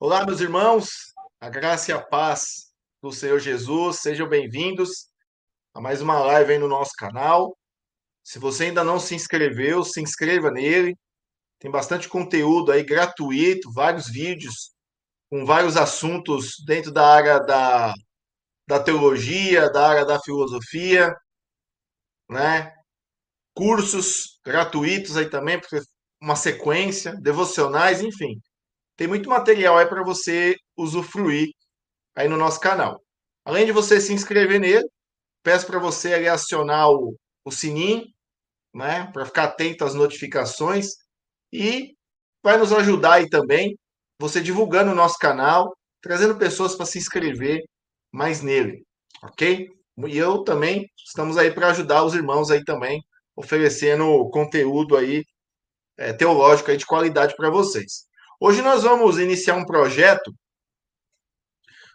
Olá, meus irmãos, a graça e a paz do Senhor Jesus, sejam bem-vindos a mais uma live aí no nosso canal. Se você ainda não se inscreveu, se inscreva nele. Tem bastante conteúdo aí gratuito, vários vídeos com vários assuntos dentro da área da teologia, da área da filosofia, né? Cursos gratuitos aí também, porque uma sequência, devocionais, enfim. Tem muito material aí para você usufruir aí no nosso canal. Além de você se inscrever nele, peço para você ali acionar o sininho, né, para ficar atento às notificações e vai nos ajudar aí também, você divulgando o nosso canal, trazendo pessoas para se inscrever mais nele, ok? E eu também estamos aí para ajudar os irmãos aí também, oferecendo conteúdo aí teológico aí de qualidade para vocês. Hoje nós vamos iniciar um projeto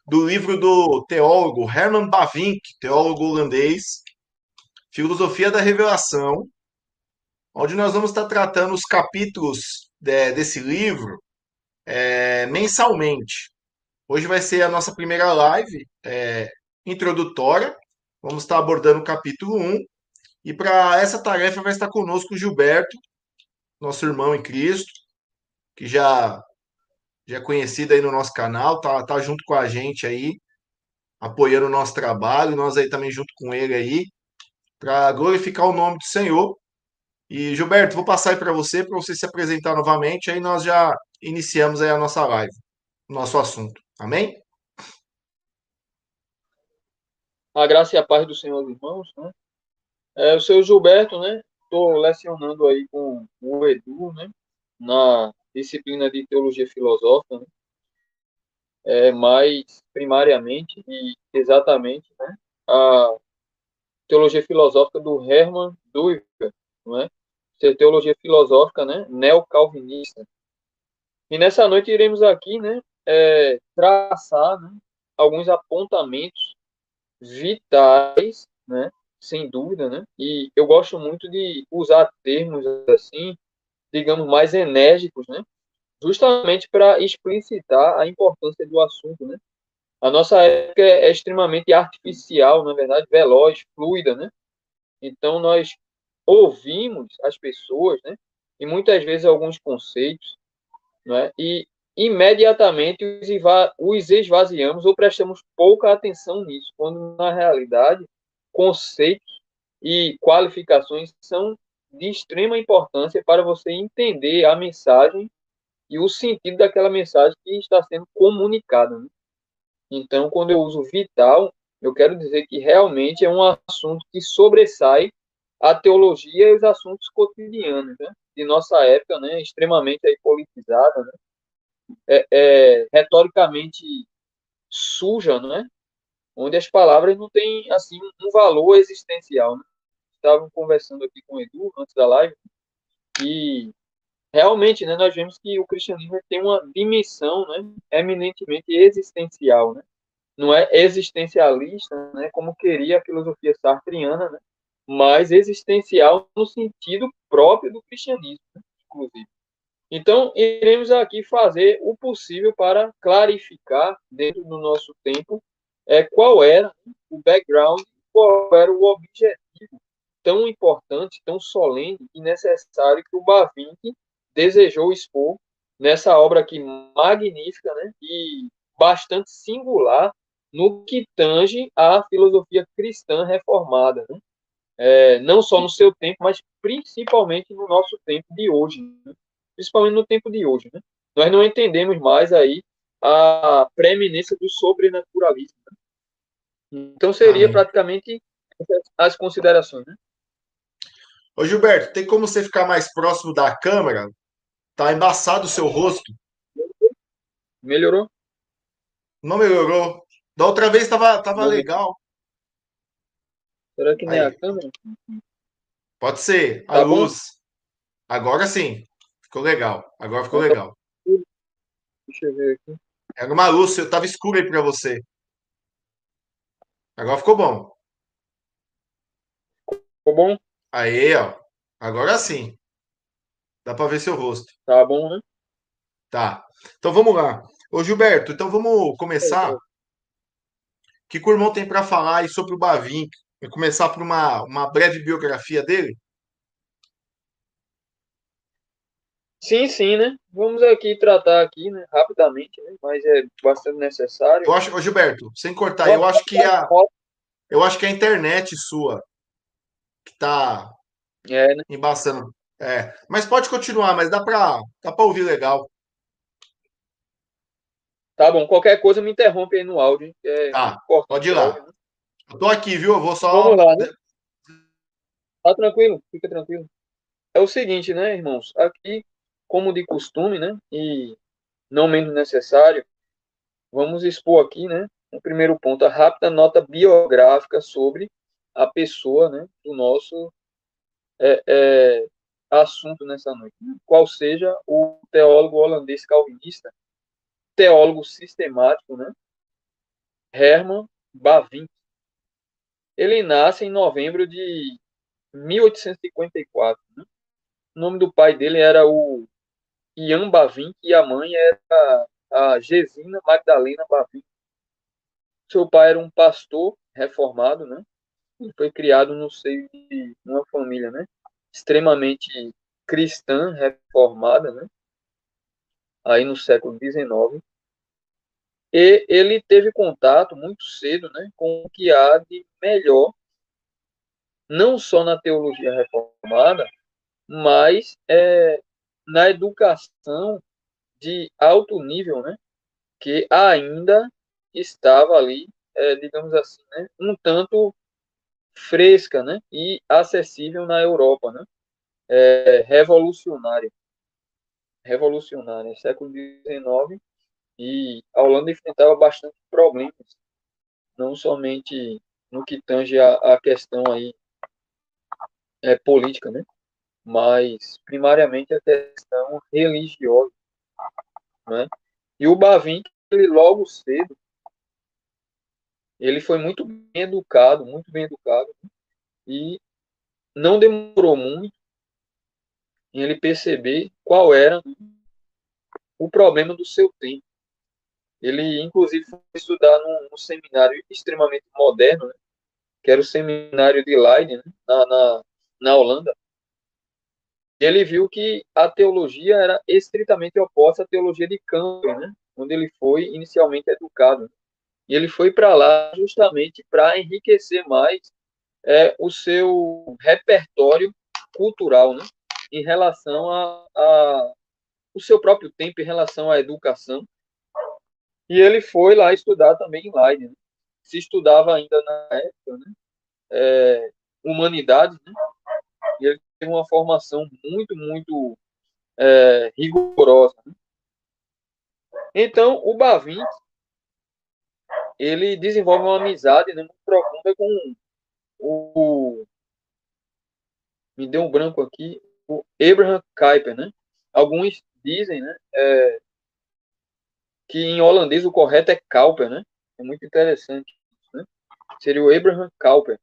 do livro do teólogo Herman Bavinck, teólogo holandês, Filosofia da Revelação, onde nós vamos estar tratando os capítulos desse livro mensalmente. Hoje vai ser a nossa primeira live introdutória. Vamos estar abordando o capítulo 1. E para essa tarefa vai estar conosco o Gilberto, nosso irmão em Cristo, que já é conhecido aí no nosso canal, tá junto com a gente aí, apoiando o nosso trabalho, nós aí também junto com ele aí, para glorificar o nome do Senhor. E Gilberto, vou passar aí para você se apresentar novamente, aí nós já iniciamos aí a nossa live, o nosso assunto. Amém? A graça e a paz do Senhor, irmãos, né? O seu Gilberto, né? Estou lecionando aí com o Edu, né? Na disciplina de teologia filosófica, né? Mais primariamente e exatamente, né? A teologia filosófica do Hermann Durkheim, não é? Teologia filosófica, né? Neocalvinista. E nessa noite iremos aqui, né? Traçar, né? Alguns apontamentos vitais, né? Sem dúvida, né? E eu gosto muito de usar termos assim, digamos, mais enérgicos, né? Justamente para explicitar a importância do assunto, né? A nossa época é extremamente artificial, na verdade, veloz, fluida, né? Então nós ouvimos as pessoas, né? E muitas vezes alguns conceitos, né? E imediatamente os esvaziamos ou prestamos pouca atenção nisso, quando na realidade conceitos e qualificações são de extrema importância para você entender a mensagem e o sentido daquela mensagem que está sendo comunicada, né? Então, quando eu uso vital, eu quero dizer que realmente é um assunto que sobressai a teologia e os assuntos cotidianos, né? De nossa época, né? Extremamente aí politizada, né? Retoricamente suja, né? Onde as palavras não têm assim um valor existencial, né? Estavam conversando aqui com o Edu antes da live e realmente, né, nós vemos que o cristianismo tem uma dimensão, né, eminentemente existencial, né? Não é existencialista, né, como queria a filosofia sartreana, né? Mas existencial no sentido próprio do cristianismo, né, inclusive. Então, iremos aqui fazer o possível para clarificar, dentro do nosso tempo, qual era o background, qual era o objetivo tão importante, tão solene e necessário que o Bavinck desejou expor nessa obra aqui magnífica, né, e bastante singular no que tange à filosofia cristã reformada, né? Não só no seu tempo, mas principalmente no nosso tempo de hoje, né? Principalmente no tempo de hoje, né? Nós não entendemos mais aí a preeminência do sobrenaturalismo, né? Então seria Amém. praticamente as considerações, né? Ô Gilberto, tem como você ficar mais próximo da câmera? Tá embaçado o seu rosto. Melhorou? Não melhorou. Da outra vez tava Vamos ver. legal. Será que não é a Aí, câmera? pode ser. A Tá bom? luz. Agora sim. Ficou legal. Agora ficou Então tá legal. tudo. Deixa eu ver aqui. Era uma luz, eu tava escuro aí pra você. Agora ficou bom. Ficou bom? Aí, ó. Agora sim. Dá pra ver seu rosto. Tá bom, né? Tá. Então vamos lá. Ô, Gilberto, então vamos começar. O que que o irmão tem para falar aí sobre o Bavink? Vou começar por uma breve biografia dele. Sim, sim, né? Vamos aqui tratar aqui, né, rapidamente, né, mas é bastante necessário. Eu acho, ô, Gilberto, sem cortar, Vamos eu acho que a internet sua que tá né? embaçando. É, mas pode continuar, mas dá para ouvir legal. Tá bom, qualquer coisa me interrompe aí no áudio, hein, que é Tá, importante pode ir o áudio, lá. né? Eu tô aqui, viu? Eu vou Vamos só. lá, né? Tá tranquilo, fica tranquilo. É o seguinte, né, irmãos? Aqui, como de costume, né, e não menos necessário, vamos expor aqui, né, no primeiro ponto, a rápida nota biográfica sobre a pessoa, né, do nosso é, é, assunto nessa noite. Qual seja o teólogo holandês calvinista, teólogo sistemático, né, Herman Bavinck. Ele nasce em novembro de 1854. Né? O nome do pai dele era o Ian Bavinck e a mãe era a Gesina Magdalena Bavinck. Seu pai era um pastor reformado, né? Ele foi criado no seio de uma família, né? Extremamente cristã, reformada, né? Aí no século XIX. E ele teve contato muito cedo, né? Com o que há de melhor, não só na teologia reformada, mas na educação de alto nível, né? Que ainda estava ali, digamos assim, né? Um tanto fresca, né? E acessível na Europa, né? Revolucionária, revolucionária, século XIX, e a Holanda enfrentava bastante problemas, não somente no que tange a questão aí política, né? Mas primariamente a questão religiosa, né? E o Bavinck, ele logo cedo, ele foi muito bem educado, e não demorou muito em ele perceber qual era o problema do seu tempo. Ele, inclusive, foi estudar num seminário extremamente moderno, né, que era o seminário de Leiden, né, na Holanda. E ele viu que a teologia era estritamente oposta à teologia de Camper, né, onde ele foi inicialmente educado. E ele foi para lá justamente para enriquecer mais o seu repertório cultural, né, em relação a o seu próprio tempo, em relação à educação. E ele foi lá estudar também em Leiden, né? Se estudava ainda na época, né? Humanidades, né? E ele teve uma formação muito, muito rigorosa. Né? Então, o Bavinck, ele desenvolve uma amizade, né, muito profunda com o me deu um branco aqui, o Abraham Kuyper, né? Alguns dizem, né, que em holandês o correto é Cowper, né? É muito interessante, né? Seria o Abraham Cowper.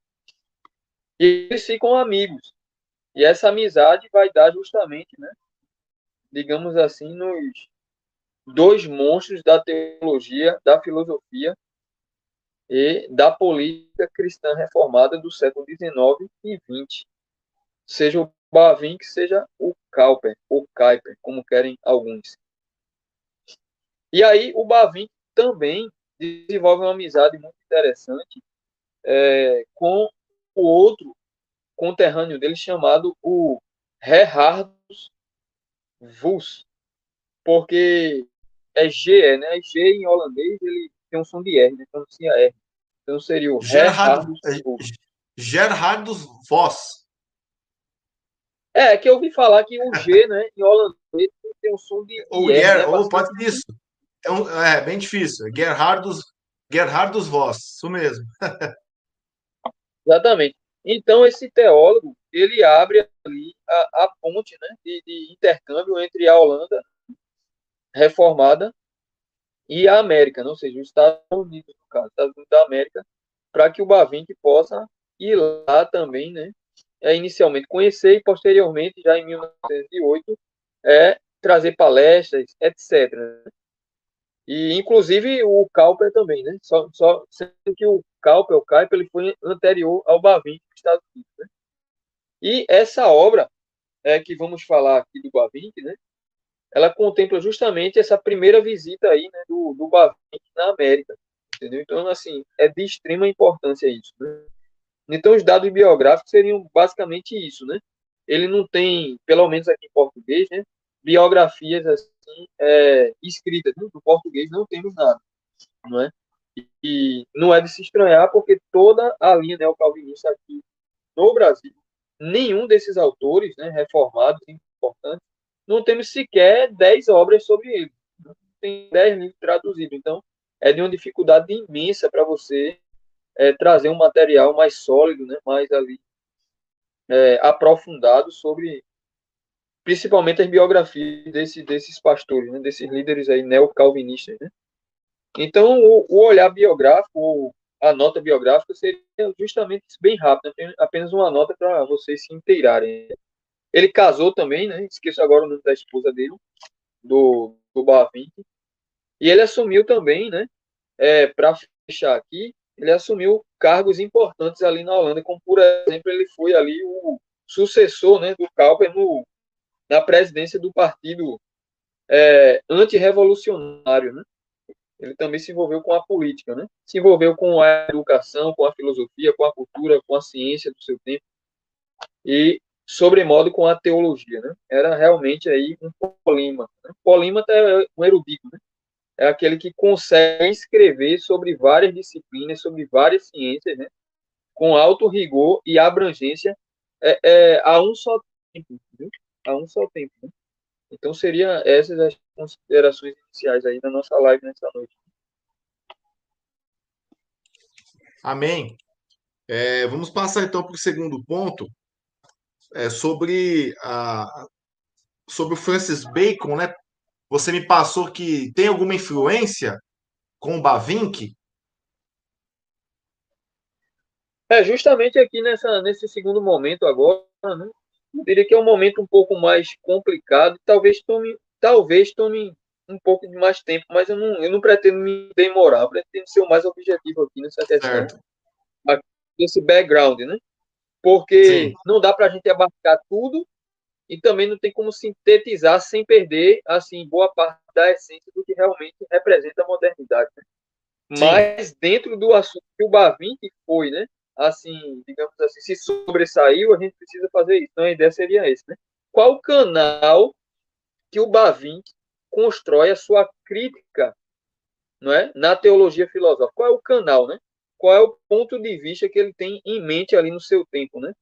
E eles ficam amigos. E essa amizade vai dar justamente, né, digamos assim, nos dois monstros da teologia, da filosofia e da política cristã reformada do século XIX e XX. Seja o Bavinck, seja o Cowper, ou Kuyper, como querem alguns. E aí o Bavinck também desenvolve uma amizade muito interessante com o outro conterrâneo dele chamado o Gerhardus Vos, porque é G, né? G em holandês ele tem um som de R, né? Pronuncia R. Então seria o Gerhard, Gerhardus Vos. Gerhardus Voss. Que eu ouvi falar que o G, né, em holandês tem um som Ou de R, né? ou Bastante pode ser isso. É bem difícil. Gerhardus Voss, isso mesmo. exatamente. Então esse teólogo, ele abre ali a ponte, né, de intercâmbio entre a Holanda reformada e a América, né? Ou seja, os Estados Unidos, no caso, Estados Unidos da América, para que o Bavinck possa ir lá também, né? Inicialmente conhecer e posteriormente, já em 1908, trazer palestras, etc. E, inclusive, o Cowper também, né? Só sendo que o Kuyper, ele foi anterior ao Bavinck dos Estados Unidos, né? E essa obra, que vamos falar aqui do Bavinck, né? Ela contempla justamente essa primeira visita aí, né, do Bavinck na América, entendeu? Então, assim, é de extrema importância isso, né? Então, os dados biográficos seriam basicamente isso, né? Ele não tem, pelo menos aqui em português, né, biografias assim escritas, né? No português não temos nada, não é? E não é de se estranhar, porque toda a linha neocalvinista aqui no Brasil, nenhum desses autores, né, reformados, importantes, não temos sequer 10 obras sobre ele. Não tem 10 livros traduzidos. Então, é de uma dificuldade imensa para você trazer um material mais sólido, né, mais ali aprofundado sobre, principalmente as biografias desses pastores, né, desses líderes aí neocalvinistas, né? Então, o olhar biográfico, a nota biográfica, seria justamente bem rápido, apenas uma nota para vocês se inteirarem. Ele casou também, né? Esqueço agora o nome da esposa dele, do Bavinck. E ele assumiu também, né? Para fechar aqui, ele assumiu cargos importantes ali na Holanda, como, por exemplo, ele foi ali o sucessor, né, do Cowper na presidência do partido antirrevolucionário, né? Ele também se envolveu com a política, né? Se envolveu com a educação, com a filosofia, com a cultura, com a ciência do seu tempo e, sobremodo, com a teologia, né? Era realmente aí um polímata, né? Polímata é um erudito, né? É aquele que consegue escrever sobre várias disciplinas, sobre várias ciências, né? Com alto rigor e abrangência a um só tempo, né? A um só tempo, né? Então, seria essas as considerações iniciais aí da nossa live nessa noite. Amém. Vamos passar então para o segundo ponto, sobre o Francis Bacon, né? Você me passou que tem alguma influência com o Bavinck? Justamente aqui nesse segundo momento agora, né? Eu diria que é um momento um pouco mais complicado, talvez tome um pouco de mais tempo, mas eu não pretendo me demorar, eu pretendo ser o mais objetivo aqui nessa questão, Certo. desse background, né? Sim, Porque não dá para a gente abarcar tudo e também não tem como sintetizar sem perder, assim, boa parte da essência do que realmente representa a modernidade, né? sim. Mas dentro do assunto que o Bavinck foi, né? Assim, digamos assim, se sobressaiu, a gente precisa fazer isso. Então a ideia seria esse, né? Qual o canal que o Bavinck constrói a sua crítica, não é? Na teologia filosófica? Qual é o canal, né? Qual é o ponto de vista que ele tem em mente ali no seu tempo, né?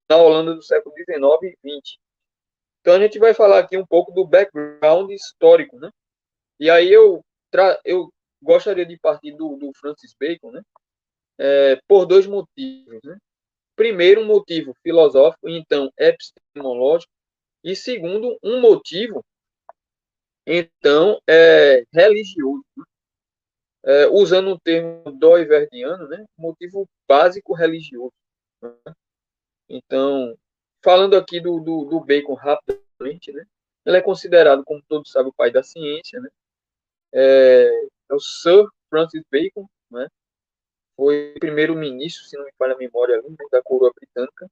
Na Holanda do século XIX e XX. Então a gente vai falar aqui um pouco do background histórico, né? E aí eu gostaria de partir do Francis Bacon, né? Por dois motivos, né? Primeiro, um motivo filosófico, então epistemológico, e segundo, um motivo, então, religioso, usando o termo doiverdiano, né? Motivo básico religioso. Né? Então, falando aqui do Bacon rapidamente, né? Ele é considerado, como todos sabem, o pai da ciência, né? É o Sir Francis Bacon, né? Foi primeiro-ministro, se não me falha a memória, ali, né? Da coroa britânica,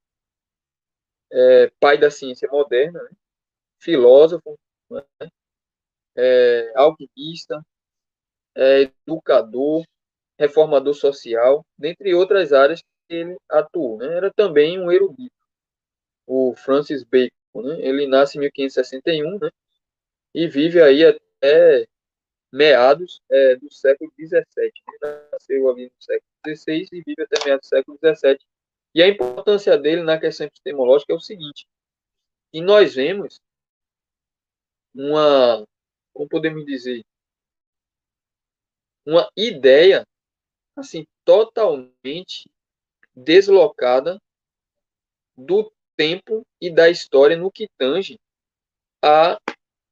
pai da ciência moderna, né? Filósofo, né? Alquimista, educador, reformador social, dentre outras áreas que ele atuou. Né? Era também um erudito, o Francis Bacon. Né? Ele nasce em 1561, né? E vive aí até meados do século XVII. Ele nasceu ali no século XVI e vive até meados do século XVII. E a importância dele na questão epistemológica é o seguinte, e nós vemos como podemos dizer, uma ideia assim totalmente deslocada do tempo e da história no que tange à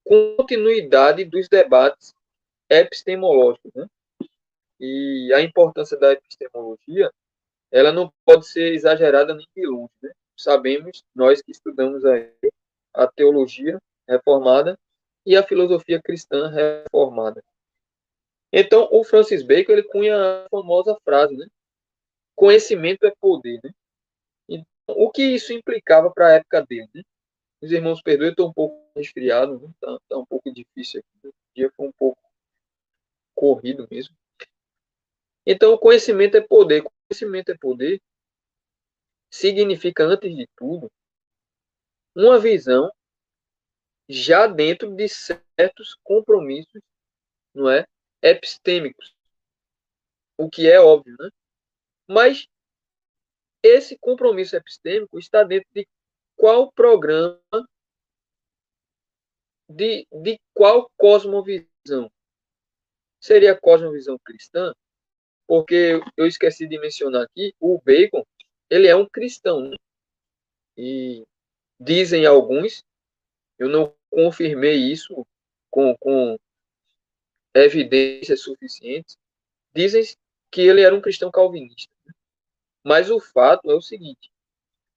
continuidade dos debates epistemológicos, né? E a importância da epistemologia, ela não pode ser exagerada nem de longe, né? Sabemos, nós que estudamos a teologia reformada e a filosofia cristã reformada. Então, o Francis Bacon ele cunha a famosa frase, né? Conhecimento é poder, né? Então, o que isso implicava para a época dele, né? Os irmãos perdoem, eu estou um pouco resfriado, né? Tá um pouco difícil aqui. O dia foi um pouco corrido mesmo. Então, o conhecimento é poder. Conhecimento é poder significa, antes de tudo, uma visão já dentro de certos compromissos, não é? Epistêmicos, o que é óbvio, né? Mas esse compromisso epistêmico está dentro de qual programa, de qual cosmovisão? Seria a cosmovisão cristã? Porque eu esqueci de mencionar aqui, o Bacon, ele é um cristão, né? E dizem alguns, eu não confirmei isso com evidências suficientes, dizem que ele era um cristão calvinista. Mas o fato é o seguinte,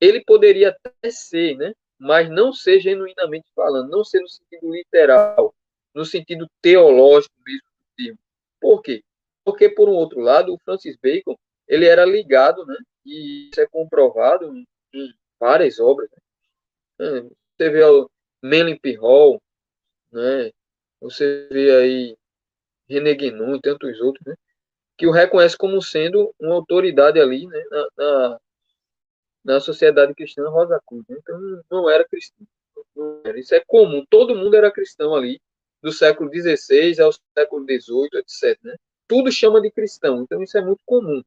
ele poderia até ser, né? Mas não ser genuinamente falando, não ser no sentido literal, no sentido teológico mesmo do termo. Por quê? Porque, por um outro lado, o Francis Bacon, ele era ligado, né? E isso é comprovado em várias obras. Né? Você vê o Melvin P. Hall, né? Você vê aí René Guénon e tantos outros, né? Que o reconhece como sendo uma autoridade ali, né? Na sociedade cristã Rosa Cruz. Né? Então, não era cristão. Não era. Isso é comum. Todo mundo era cristão ali, do século XVI ao século XVIII, etc. Né? Tudo chama de cristão. Então, isso é muito comum.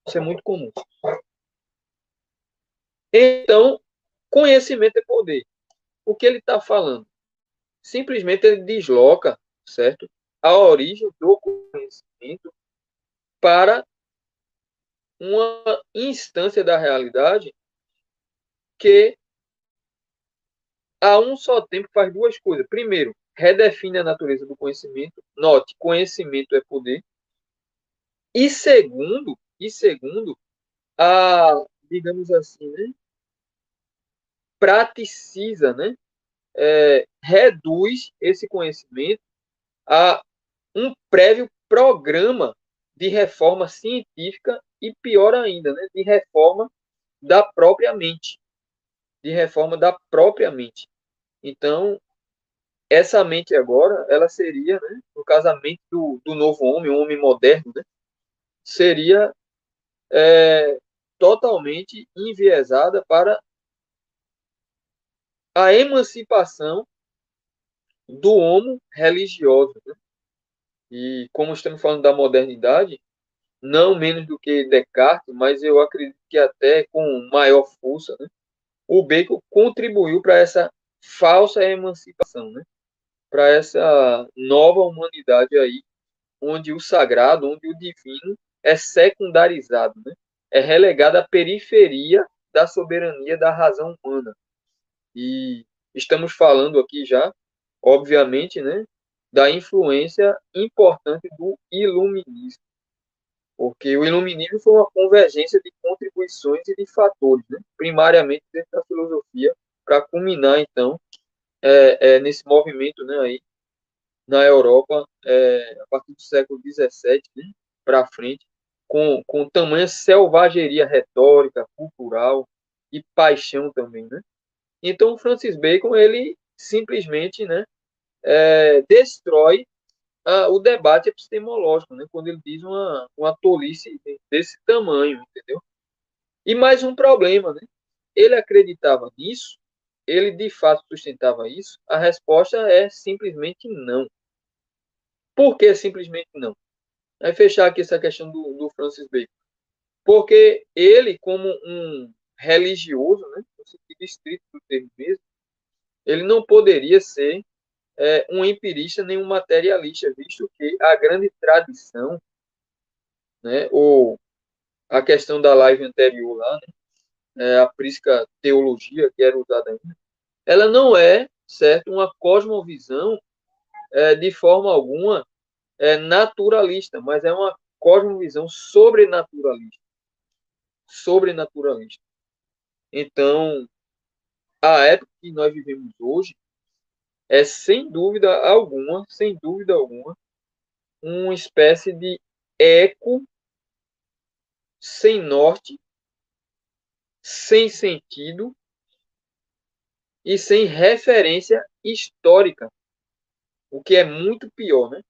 Isso é muito comum. Então, conhecimento é poder. O que ele está falando? Simplesmente ele desloca, certo? A origem do conhecimento para uma instância da realidade que a um só tempo faz duas coisas. Primeiro, redefine a natureza do conhecimento. Note, conhecimento é poder. E segundo, a, digamos assim, né, praticiza, né, reduz esse conhecimento a um prévio programa de reforma científica e, pior ainda, né, de reforma da própria mente. De reforma da própria mente. Então, essa mente agora, ela seria, né, no caso, a mente do novo homem, o homem moderno, né, seria totalmente enviesada para a emancipação do homo religioso. Né? E como estamos falando da modernidade, não menos do que Descartes, mas eu acredito que até com maior força, né, o Bacon contribuiu para essa falsa emancipação, né, para essa nova humanidade aí, onde o sagrado, onde o divino é secundarizado, né? É relegado à periferia da soberania da razão humana. E estamos falando aqui já, obviamente, né, da influência importante do iluminismo, porque o iluminismo foi uma convergência de contribuições e de fatores, né, primariamente dentro da filosofia, para culminar, então, nesse movimento, né, aí, na Europa, a partir do século XVII, né, para frente, com tamanha selvageria retórica, cultural e paixão também, né? Então, Francis Bacon, ele simplesmente, né, destrói o debate epistemológico, né, quando ele diz uma tolice desse tamanho, entendeu? E mais um problema, né? Ele acreditava nisso, ele de fato sustentava isso, a resposta é simplesmente não. Por que simplesmente não? Vai fechar aqui essa questão do Francis Bacon. Porque ele, como um religioso, né, no sentido estrito do termo mesmo, ele não poderia ser um empirista nem um materialista, visto que a grande tradição, né, ou a questão da live anterior lá, né, a prisca teologia que era usada ainda, ela não é, certo, uma cosmovisão de forma alguma naturalista, mas é uma cosmovisão sobrenaturalista. Sobrenaturalista. Então, a época que nós vivemos hoje é sem dúvida alguma, uma espécie de eco sem norte, sem sentido e sem referência histórica, o que é muito pior, né?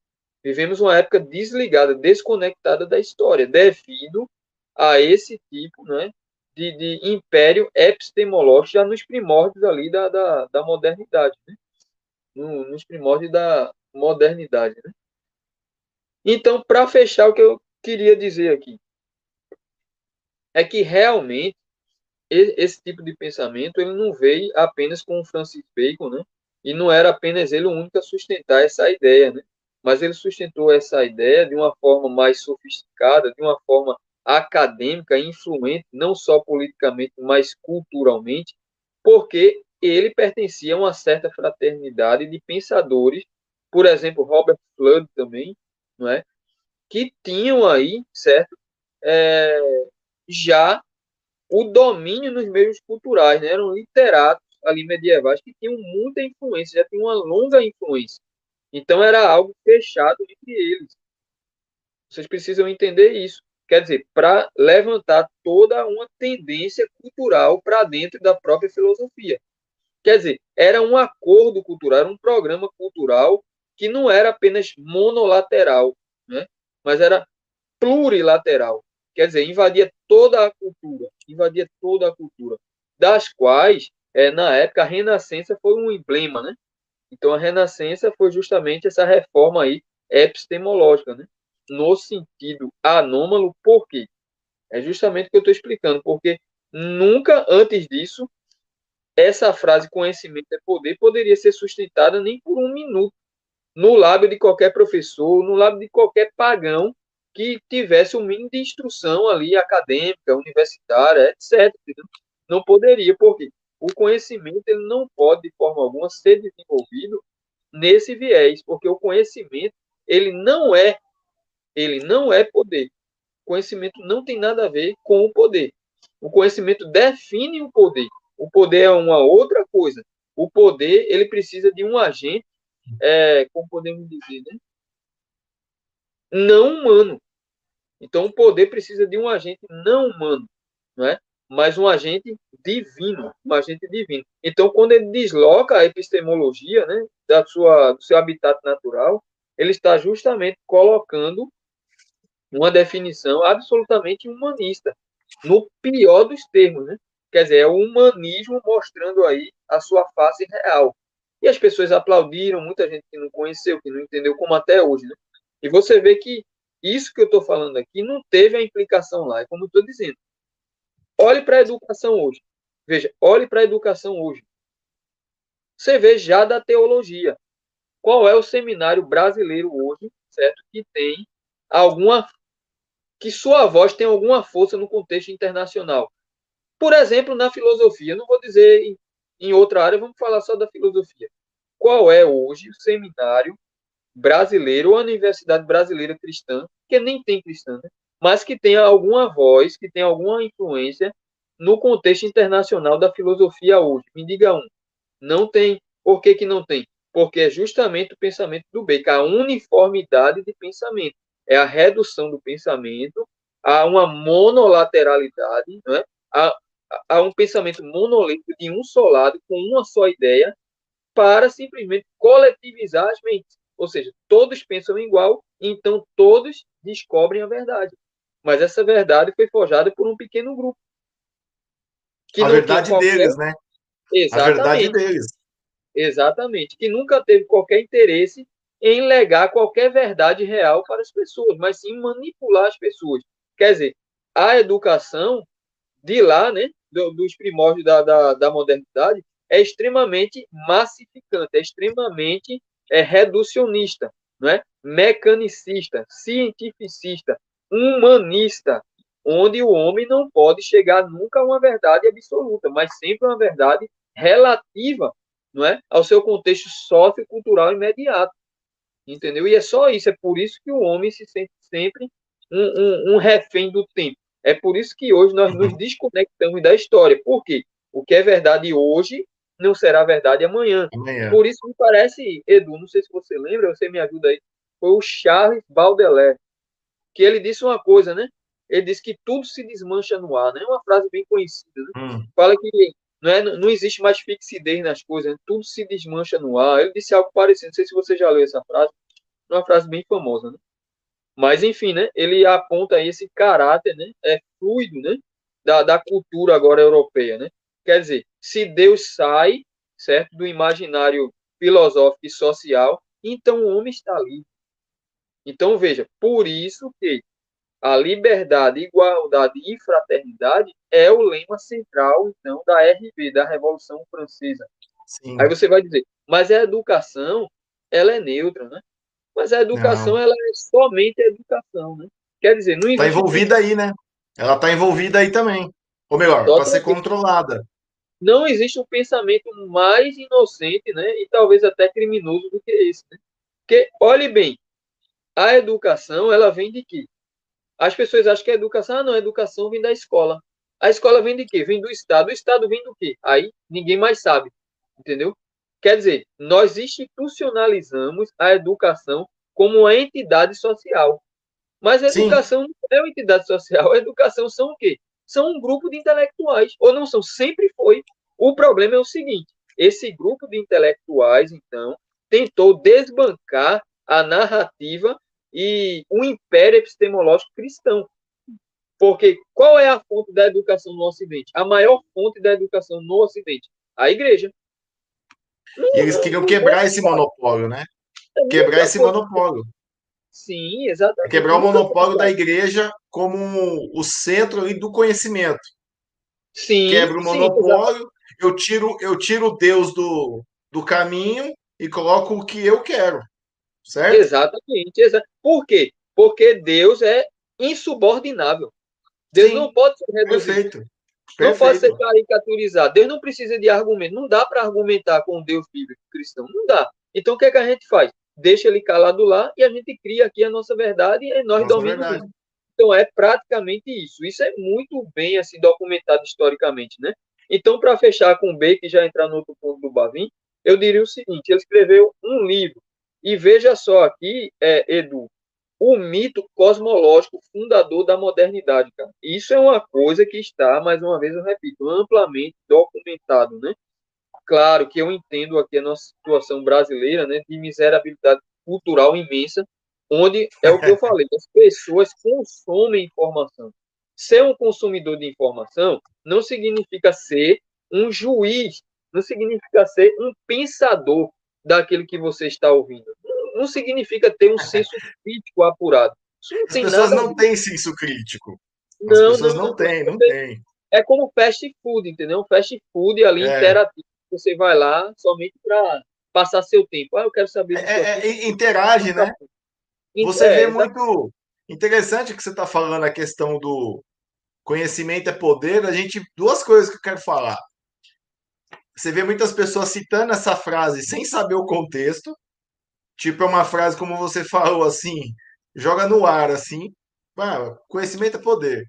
Vivemos uma época desligada, desconectada da história, devido a esse tipo, né, de império epistemológico já nos primórdios ali da modernidade, né? Nos primórdios da modernidade, né? Então, para fechar, o que eu queria dizer aqui é que realmente esse tipo de pensamento ele não veio apenas com o Francis Bacon, né? E não era apenas ele o único a sustentar essa ideia, né? Mas ele sustentou essa ideia de uma forma mais sofisticada, de uma forma acadêmica, influente, não só politicamente, mas culturalmente, porque ele pertencia a uma certa fraternidade de pensadores, por exemplo, Robert Flood também, não é? Que tinham aí, certo? É, já o domínio nos meios culturais, né? Eram literatos ali medievais que tinham muita influência, já tinham uma longa influência. Então era algo fechado entre eles. Vocês precisam entender isso. Quer dizer, para levantar toda uma tendência cultural para dentro da própria filosofia. Quer dizer, era um acordo cultural, era um programa cultural que não era apenas monolateral, né? Mas era plurilateral. Quer dizer, invadia toda a cultura, das quais, na época, a Renascença foi um emblema, né? Então, a Renascença foi justamente essa reforma aí epistemológica, né? No sentido anômalo, por quê? É justamente o que eu estou explicando, porque nunca antes disso essa frase conhecimento é poder poderia ser sustentada nem por um minuto no lábio de qualquer professor, no lábio de qualquer pagão que tivesse o mínimo de instrução ali acadêmica, universitária, etc. Entendeu? Não poderia, porque o conhecimento ele não pode de forma alguma ser desenvolvido nesse viés, porque o conhecimento ele não é poder. O conhecimento não tem nada a ver com o poder. O conhecimento define o poder. O poder é uma outra coisa. O poder ele precisa de um agente, como podemos dizer, né? Não humano. Então, o poder precisa de um agente não humano, não é? Mas um agente divino, um agente divino. Então, quando ele desloca a epistemologia, né, do seu habitat natural, ele está justamente colocando uma definição absolutamente humanista, no pior dos termos, né? Quer dizer, é o humanismo mostrando aí a sua face real. E as pessoas aplaudiram, muita gente que não conheceu, que não entendeu, como até hoje, né? E você vê que isso que eu estou falando aqui não teve a implicação lá, é como eu estou dizendo. Olhe para a educação hoje. Veja, olhe para a educação hoje. Você vê já da teologia. Qual é o seminário brasileiro hoje, certo? Alguma que sua voz tem alguma força no contexto internacional. Por exemplo, na filosofia, não vou dizer em outra área, vamos falar só da filosofia. Qual é hoje o seminário brasileiro ou a universidade brasileira cristã, que nem tem cristã, né? Mas que tenha alguma voz, que tenha alguma influência no contexto internacional da filosofia hoje? Me diga um. Não tem. Por que não tem? Porque é justamente o pensamento do Bacon, a uniformidade de pensamento. É a redução do pensamento a uma monolateralidade, né? a um pensamento monolítico de um só lado, com uma só ideia, para simplesmente coletivizar as mentes. Ou seja, todos pensam igual, então todos descobrem a verdade. Mas essa verdade foi forjada por um pequeno grupo, que A não tinha verdade qualquer. deles, né? A verdade Exatamente. deles. Exatamente, que nunca teve qualquer interesse em legar qualquer verdade real para as pessoas, mas sim manipular as pessoas. Quer dizer, a educação de lá, né, dos primórdios da modernidade, é extremamente massificante, é extremamente reducionista, não é? Mecanicista, cientificista, humanista, onde o homem não pode chegar nunca a uma verdade absoluta, mas sempre uma verdade relativa, não é, ao seu contexto sociocultural imediato, entendeu? E é só isso, é por isso que o homem se sente sempre um refém do tempo. É por isso que hoje nós nos desconectamos da história. Por quê? O que é verdade hoje não será verdade amanhã. Amanhã. Por isso me parece, Edu, não sei se você lembra, você me ajuda aí. foi o Charles Baudelaire, que ele disse uma coisa, né? Ele disse que tudo se desmancha no ar, né? Uma frase bem conhecida, né? Hum. Fala que não existe mais fixidez nas coisas, né? Tudo se desmancha no ar. Ele disse algo parecido, não sei se você já leu essa frase, é uma frase bem famosa, né? Mas, enfim, né? Ele aponta aí esse caráter, né? Fluido, né? Da cultura agora europeia, né? Quer dizer, se Deus sai, certo, do imaginário filosófico e social, então o homem está livre. Então, veja, por isso que a liberdade, igualdade e fraternidade é o lema central, então, da RV, da Revolução Francesa. Aí Sim. você vai dizer, mas a educação, ela é neutra, né? Mas a educação, Não. ela é somente a educação, né? Quer dizer, não Tá existe um envolvida pensamento aí, né? Ela tá envolvida aí também. Ou melhor, para ser totalmente. controlada. Não existe um pensamento mais inocente, né? E talvez até criminoso do que esse, né? Porque, olhe bem, a educação, ela vem de quê? As pessoas acham que a educação, não, a educação vem da escola. A escola vem de quê? Vem do Estado. O Estado vem do quê? Aí ninguém mais sabe, entendeu? Quer dizer, nós institucionalizamos a educação como uma entidade social. Mas a Sim, educação não é uma entidade social. A educação são o quê? São um grupo de intelectuais. Ou não são? Sempre foi. O problema é o seguinte: esse grupo de intelectuais, então, tentou desbancar a narrativa e o império epistemológico cristão. Porque qual é a fonte da educação no Ocidente? A maior fonte da educação no Ocidente? A igreja. e Não, eles não, queriam não é quebrar esse verdade. monopólio, né? Quebrar Nunca esse foi. monopólio. Sim, É exatamente. quebrar o Nunca foi monopólio da verdade. igreja como o centro ali do conhecimento. Sim, Quebra o sim, exatamente. monopólio, eu tiro o Deus do caminho e coloco o que eu quero, certo? Exatamente. Por quê? Porque Deus é insubordinável. Deus não Sim, pode ser reduzido. perfeito, Não pode ser perfeito. caricaturizado. Deus não precisa de argumento. Não dá para argumentar com o Deus bíblico cristão. Não dá. Então, o que é que a gente faz? Deixa ele calado lá e a gente cria aqui a nossa verdade e nós Nossa, dominamos verdade. isso. Então, é praticamente isso. Isso é muito bem assim documentado historicamente, né? Então, para fechar com o B, que já entrar no outro ponto do Bavin, eu diria o seguinte: ele escreveu um livro. E veja só aqui, Edu, o mito cosmológico fundador da modernidade, cara. Isso é uma coisa que está, mais uma vez eu repito, amplamente documentado, né? Claro que eu entendo aqui a nossa situação brasileira, né, de miserabilidade cultural imensa, onde é o que eu falei, as pessoas consomem informação. Ser um consumidor de informação não significa ser um juiz, não significa ser um pensador daquilo que você está ouvindo. Não significa ter um senso crítico apurado. Isso não As tem pessoas nada a não ver. têm senso crítico. As Não, pessoas não, não não. têm, não têm. É como fast food, entendeu? Fast food ali É, interativo. Você vai lá somente para passar seu tempo. Ah, eu quero saber disso aqui. interage, né? Você É, vê exato. muito interessante que você está falando a questão do conhecimento é poder. A gente duas coisas que eu quero falar. Você vê muitas pessoas citando essa frase sem saber o contexto. Tipo, é uma frase como você falou assim, joga no ar assim. Ah, conhecimento é poder.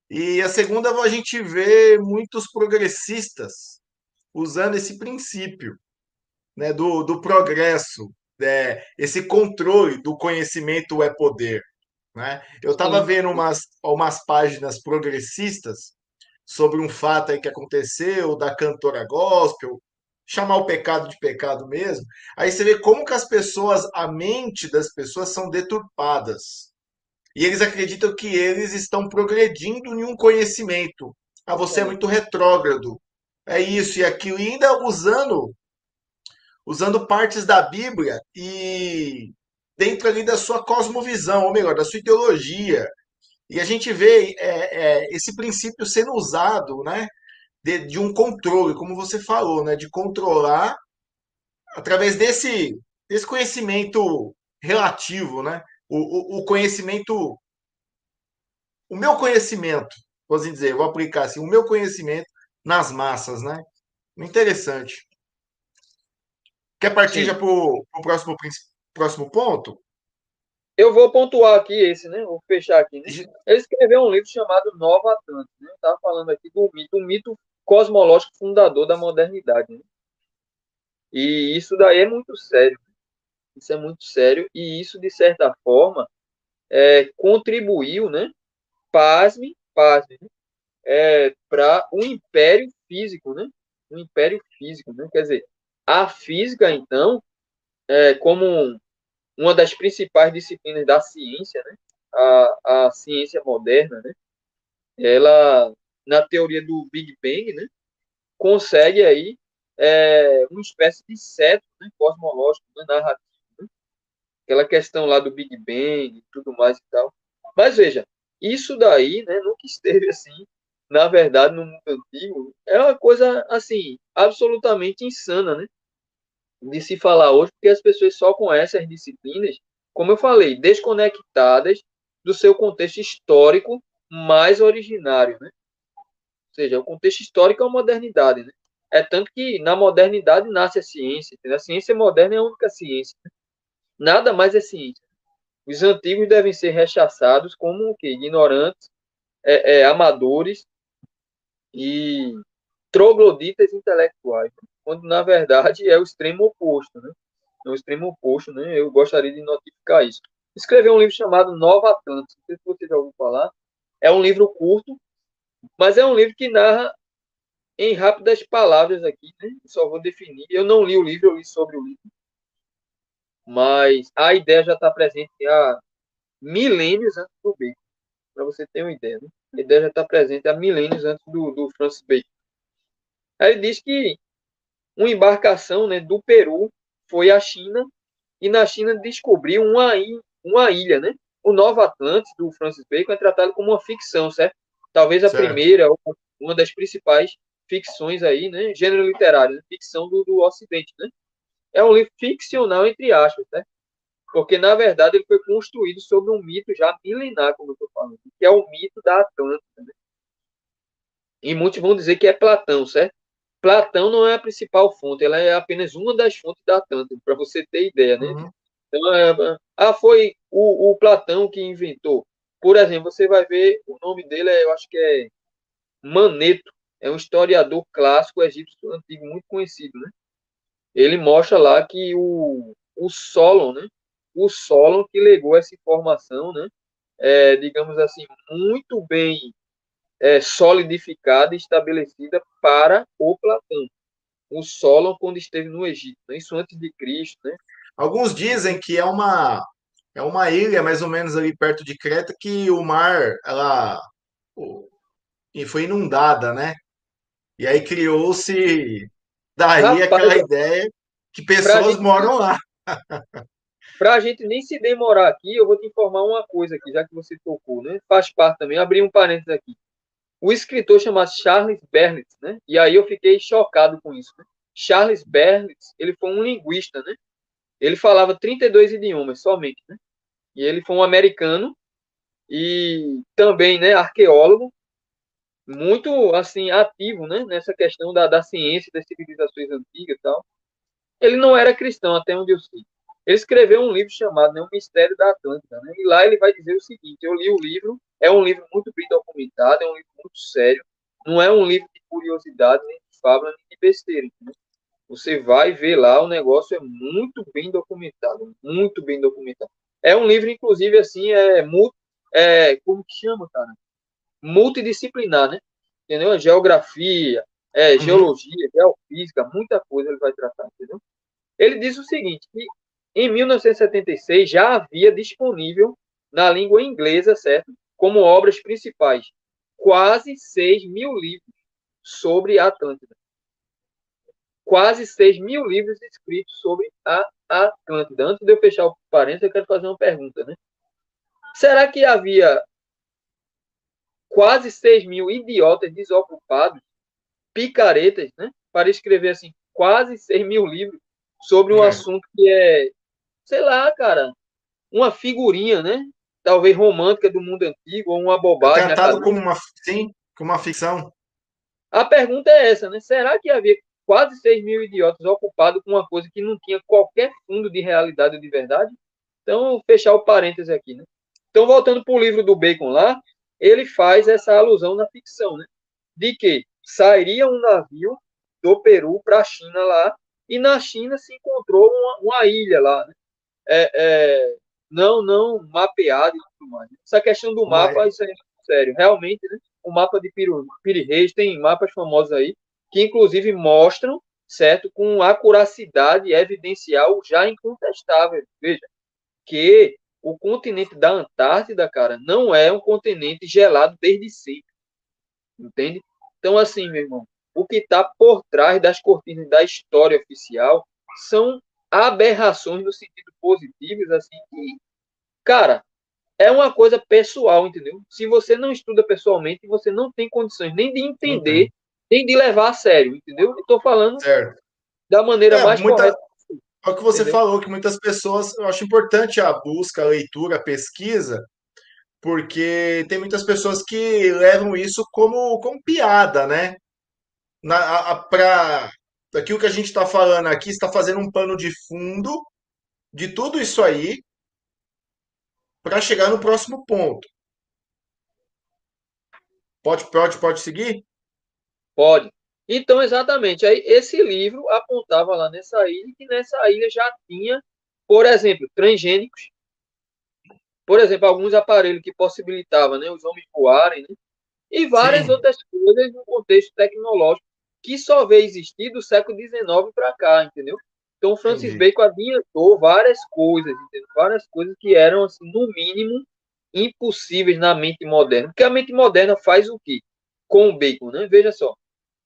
E a segunda, a gente vê muitos progressistas usando esse princípio, né, do progresso, esse controle do conhecimento é poder. Né? Eu estava Sim, vendo umas páginas progressistas sobre um fato aí que aconteceu da cantora gospel, chamar o pecado de pecado mesmo. Aí você vê como que as pessoas, a mente das pessoas são deturpadas. E eles acreditam que eles estão progredindo em um conhecimento. Ah, você é totalmente. muito retrógrado. É isso e aquilo. E ainda usando partes da Bíblia e dentro ali da sua cosmovisão, ou melhor, da sua ideologia. E a gente vê esse princípio sendo usado, né, de um controle, como você falou, né, de controlar através desse conhecimento relativo, né, o conhecimento, o meu conhecimento, vou assim dizer, vou aplicar assim, o meu conhecimento nas massas, né? Interessante. Quer partir Sim. já para o próximo ponto? Eu vou pontuar aqui esse, né? Vou fechar aqui, né? Ele escreveu um livro chamado Nova Atlântida, né? Estava falando aqui do o mito cosmológico fundador da modernidade, né? E isso daí é muito sério. Isso é muito sério e isso, de certa forma, contribuiu, né? Pasme, né? Para o império físico, né? O império físico, né? Quer dizer, a física, então, como uma das principais disciplinas da ciência, né? A ciência moderna, né? Ela, na teoria do Big Bang, né? Consegue aí uma espécie de cetro, né? Cosmológico, né? Narrativo, né? Aquela questão lá do Big Bang e tudo mais e tal. Mas veja, isso daí, né? Nunca esteve assim, na verdade, no mundo antigo. É uma coisa, assim, absolutamente insana, né? De se falar hoje, porque as pessoas só conhecem as disciplinas, como eu falei, desconectadas do seu contexto histórico mais originário, né? Ou seja, o contexto histórico é a modernidade, né? É tanto que na modernidade nasce a ciência, entendeu? A ciência moderna é a única ciência, né? Nada mais é ciência. Os antigos devem ser rechaçados como o quê? Ignorantes, amadores e trogloditas intelectuais, né? Quando na verdade é o extremo oposto, né? É o extremo oposto, né? Eu gostaria de notificar isso. Escreveu um livro chamado Nova Atlântica, não sei se você já ouviu falar. É um livro curto, mas é um livro que narra em rápidas palavras aqui, né? Só vou definir. Eu não li o livro, eu li sobre o livro, mas a ideia já está presente há milênios antes do Bacon, para você ter uma ideia, né? A ideia já está presente há milênios antes do Francis Bacon. Aí ele diz que uma embarcação, né, do Peru foi à China e na China descobriu uma ilha, né? O Nova Atlantis, do Francis Bacon, é tratado como uma ficção, certo? Talvez a Certo. primeira, ou uma das principais ficções aí, né? Gênero literário, né? Ficção do Ocidente, né? É um livro ficcional, entre aspas, né? Porque, na verdade, ele foi construído sobre um mito já milenar, como eu estou falando, que é o mito da Atlântida, né? E muitos vão dizer que é Platão, certo? Platão não é a principal fonte, ela é apenas uma das fontes da Atlântida, para você ter ideia, né? Uhum. Então, foi o Platão que inventou. Por exemplo, você vai ver, o nome dele, eu acho que é Maneto, é um historiador clássico egípcio antigo, muito conhecido, né? Ele mostra lá que o Solon, né? O Solon que legou essa informação, né? Digamos assim, muito bem solidificada e estabelecida para o Platão. O Solon, quando esteve no Egito, né? Isso antes de Cristo, né? Alguns dizem que é uma ilha mais ou menos ali perto de Creta que o mar ela e foi inundada, né? E aí criou-se daí Rapaz, aquela ideia que para a pessoas gente, moram lá. pra gente nem se demorar aqui, eu vou te informar uma coisa aqui, já que você tocou, né? Faz parte também, abri um parênteses aqui. O escritor chamado Charles Berlitz, né? E aí eu fiquei chocado com isso, né? Charles Berlitz, ele foi um linguista, né? Ele falava 32 idiomas somente, né? E ele foi um americano e também, né, arqueólogo, muito, assim, ativo, né, nessa questão da ciência, das civilizações antigas e tal. Ele não era cristão, até onde eu sei. Ele escreveu um livro chamado, né, O Mistério da Atlântida, né? E lá ele vai dizer o seguinte: eu li o livro, é um livro muito bem documentado, é um livro muito sério, não é um livro de curiosidade, nem de fábula, nem de besteira. Entendeu? Você vai ver lá, o negócio é muito bem documentado, muito bem documentado. É um livro, inclusive, assim, como que chama, cara? Multidisciplinar, né? Entendeu? Geografia, Uhum. geologia, geofísica, muita coisa ele vai tratar, entendeu? Ele diz o seguinte, que em 1976 já havia disponível na língua inglesa, certo? Como obras principais, quase 6 mil livros sobre a Atlântida. Quase 6 mil livros escritos sobre a Atlântida. Antes de eu fechar o parênteses, eu quero fazer uma pergunta, né? Será que havia quase 6 mil idiotas desocupados, picaretas, né? Para escrever, assim, quase 6 mil livros sobre um É. assunto que é, sei lá, cara, uma figurinha, né? Talvez romântica do mundo antigo, ou uma É bobagem tratado acadêmica. como sim, como uma ficção. A pergunta é essa, né? Será que havia quase 6 mil idiotas ocupados com uma coisa que não tinha qualquer fundo de realidade ou de verdade? Então, fechar o parêntese aqui, né? Então, voltando para o livro do Bacon lá, ele faz essa alusão na ficção, né? De que sairia um navio do Peru para a China lá, e na China se encontrou uma ilha lá, né? é, não mapeado e tudo mais. Essa questão do Mas, mapa, isso é sério. Realmente, né? O mapa de Piri Reis tem mapas famosos aí, que inclusive mostram, certo, com acuracidade evidencial já incontestável. Veja, que o continente da Antártida, cara, não é um continente gelado desde sempre, entende? Então, assim, meu irmão, o que está por trás das cortinas da história oficial são aberrações no sentido positivo, assim, que, cara, é uma coisa pessoal, entendeu? Se você não estuda pessoalmente, você não tem condições nem de não entender, tem. nem de levar a sério, entendeu? Estou falando Certo. da maneira mais Muita, correta, é o que você entendeu? falou, que muitas pessoas, eu acho importante a busca, a leitura, a pesquisa, porque tem muitas pessoas que levam isso como piada, né? Para aquilo que a gente está falando aqui, está fazendo um pano de fundo de tudo isso aí para chegar no próximo ponto. Pode seguir? Pode. Então, exatamente. Aí, esse livro apontava lá nessa ilha que nessa ilha já tinha, por exemplo, transgênicos, por exemplo, alguns aparelhos que possibilitavam, né, os homens voarem, né, e várias Sim, outras coisas no contexto tecnológico que só veio existir do século XIX para cá, entendeu? Então, Francis entendi. Bacon adiantou várias coisas, entendeu? Várias coisas que eram, assim, no mínimo, impossíveis na mente moderna. Porque a mente moderna faz o quê? Com o Bacon, né? Veja só.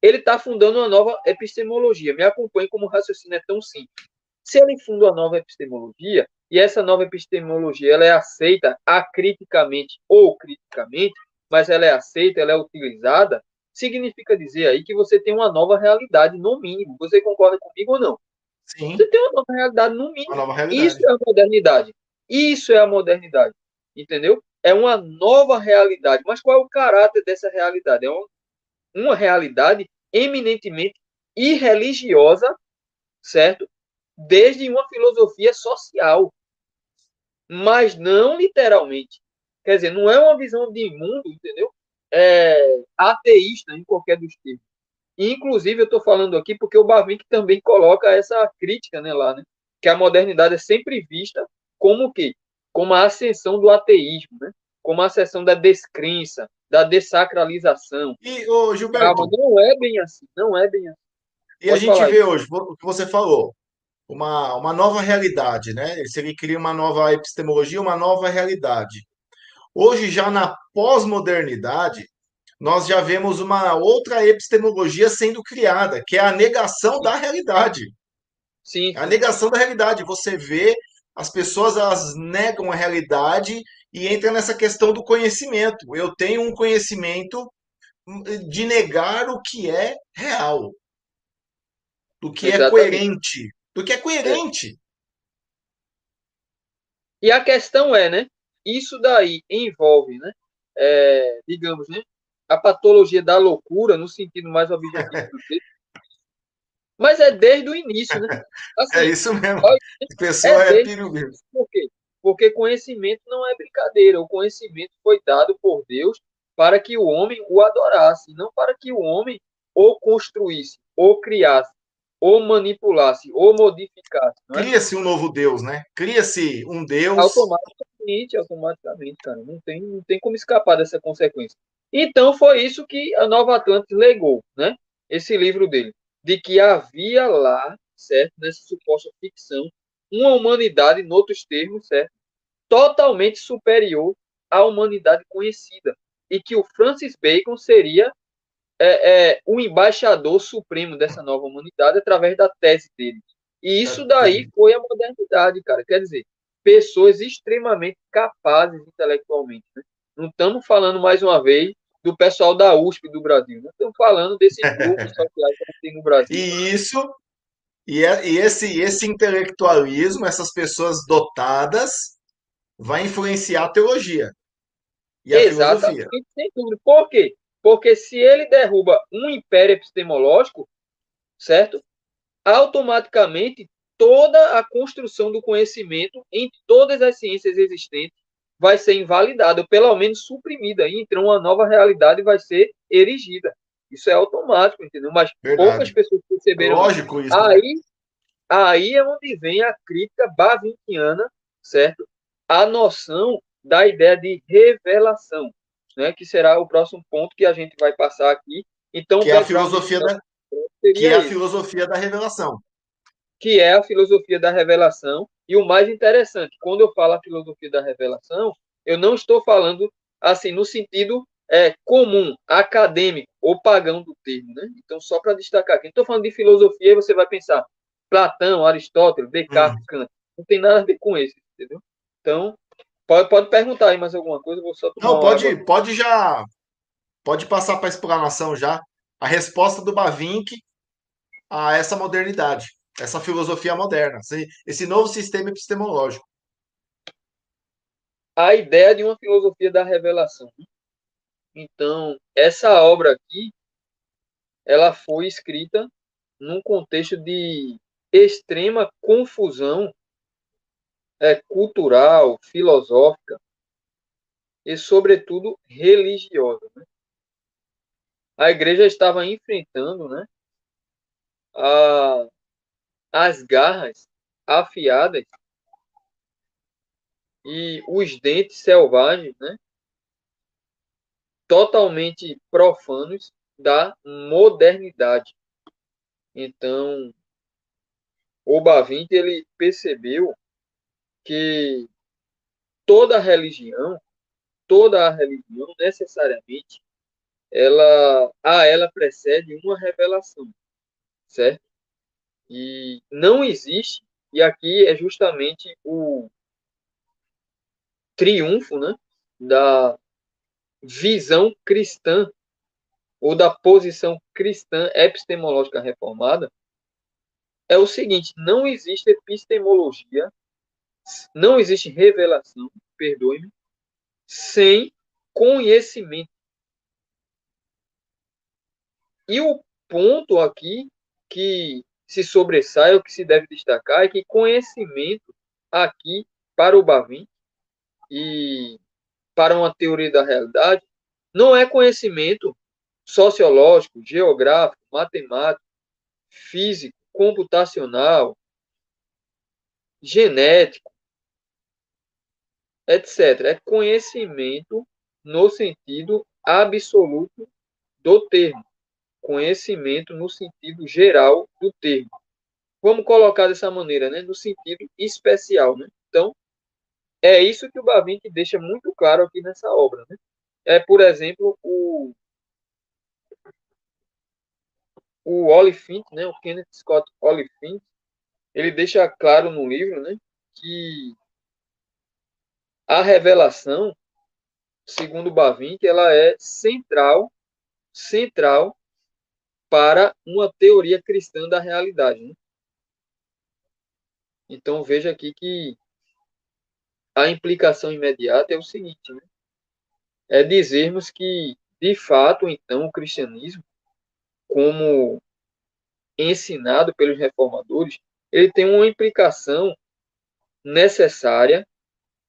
Ele está fundando uma nova epistemologia. Me acompanhe como o raciocínio é tão simples. Se ele funda uma nova epistemologia, e essa nova epistemologia ela é aceita acriticamente ou criticamente, mas ela é aceita, ela é utilizada, significa dizer aí que você tem uma nova realidade, no mínimo. Você concorda comigo ou não? Você Sim, tem uma nova realidade, no uma mínimo. nova Isso realidade. é a modernidade. Isso é a modernidade. Entendeu? É uma nova realidade. Mas qual é o caráter dessa realidade? É uma realidade eminentemente irreligiosa, certo? Desde uma filosofia social, mas não literalmente. Quer dizer, não é uma visão de mundo, entendeu? Ateísta em qualquer dos tipos. Inclusive, eu estou falando aqui porque o Bavinck também coloca essa crítica, né, lá, né? Que a modernidade é sempre vista como o quê? Como a ascensão do ateísmo, né? Como a ascensão da descrença, da dessacralização. E, ô, Calma, Gilberto, não é bem assim, não é bem assim. e a Pode gente falar aí. vê hoje, o que você falou, uma nova realidade, né? Se ele cria uma nova epistemologia, uma nova realidade. Hoje, já na pós-modernidade, nós já vemos uma outra epistemologia sendo criada, que é a negação da realidade. Sim, É a sim, negação da realidade. Você vê, as pessoas elas negam a realidade e entra nessa questão do conhecimento. Eu tenho um conhecimento de negar o que é real, do que é exatamente. coerente, do que é É. coerente. E a questão é, né? Isso daí envolve, né? Digamos, né? A patologia da loucura, no sentido mais objetivo do termo, mas é desde o início, né? É Assim, isso mesmo. olha, A é pessoa é desde o perigo. início. Por quê? Porque conhecimento não é brincadeira. O conhecimento foi dado por Deus para que o homem o adorasse, não para que o homem ou construísse, ou criasse, ou manipulasse, ou modificasse, não é? Cria-se um novo Deus, né? Cria-se um Deus. Automaticamente, cara. Não tem como escapar dessa consequência. Então, foi isso que a Nova Atlantis legou, né? Esse livro dele. De que havia lá, certo? Nessa suposta ficção, uma humanidade, em outros termos, certo? Totalmente superior à humanidade conhecida. E que o Francis Bacon seria o embaixador supremo dessa nova humanidade através da tese dele. E isso daí foi a modernidade, cara. Quer dizer, pessoas extremamente capazes intelectualmente. Né? Não estamos falando, mais uma vez, do pessoal da USP do Brasil. Não estamos falando desses grupos sociais que tem no Brasil. E isso, esse intelectualismo, essas pessoas dotadas, vai influenciar a teologia e a Exatamente, filosofia. sem dúvida. Por quê? Porque se ele derruba um império epistemológico, certo? Automaticamente toda a construção do conhecimento em todas as ciências existentes vai ser invalidada, ou pelo menos suprimida. E então uma nova realidade vai ser erigida. Isso é automático, entendeu? Mas poucas Verdade. pessoas É perceberam isso. lógico isso, né? Aí, aí é onde vem a crítica bavinquiana, certo? A noção da ideia de revelação, né? Que será o próximo ponto que a gente vai passar aqui. Então, o Que é a background filosofia que é seria a esse, filosofia da revelação. que é a filosofia da revelação. E o mais interessante, quando eu falo a filosofia da revelação, eu não estou falando assim no sentido comum, acadêmico ou pagão do termo, né? Então, só para destacar aqui, estou falando de filosofia, você vai pensar Platão, Aristóteles, Hum. Descartes, Kant. Não tem nada a ver com isso, entendeu? Então, pode perguntar aí mais alguma coisa, eu vou só tomar Não, uma água. pode passar para a explanação já a resposta do Bavinck a essa modernidade, essa filosofia moderna, esse novo sistema epistemológico. A ideia de uma filosofia da revelação. Então, essa obra aqui, ela foi escrita num contexto de extrema confusão cultural, filosófica e, sobretudo, religiosa. Né? A igreja estava enfrentando, né, a, as garras afiadas e os dentes selvagens, né, totalmente profanos da modernidade. Então, o Bavinck ele percebeu que toda religião, toda a religião necessariamente ela precede uma revelação, certo? E não existe, e aqui é justamente o triunfo, né, da visão cristã ou da posição cristã epistemológica reformada, é o seguinte: não existe epistemologia, não existe revelação, perdoe-me, sem conhecimento. E o ponto aqui que se sobressai, o que se deve destacar, é que conhecimento aqui, para o Bavin e para uma teoria da realidade, não é conhecimento sociológico, geográfico, matemático, físico, computacional, genético, etc. É conhecimento no sentido absoluto do termo, conhecimento no sentido geral do termo. Vamos colocar dessa maneira, né? No sentido especial, né? Então, é isso que o Bavinck deixa muito claro aqui nessa obra, né? Por exemplo, o Oliphant, né? O Kenneth Scott Oliphant, ele deixa claro no livro, né? Que a revelação, segundo o Bavinck, ela é central para uma teoria cristã da realidade, né? Então, veja aqui que a implicação imediata é o seguinte, né? É dizermos que, de fato, então, o cristianismo, como ensinado pelos reformadores, ele tem uma implicação necessária,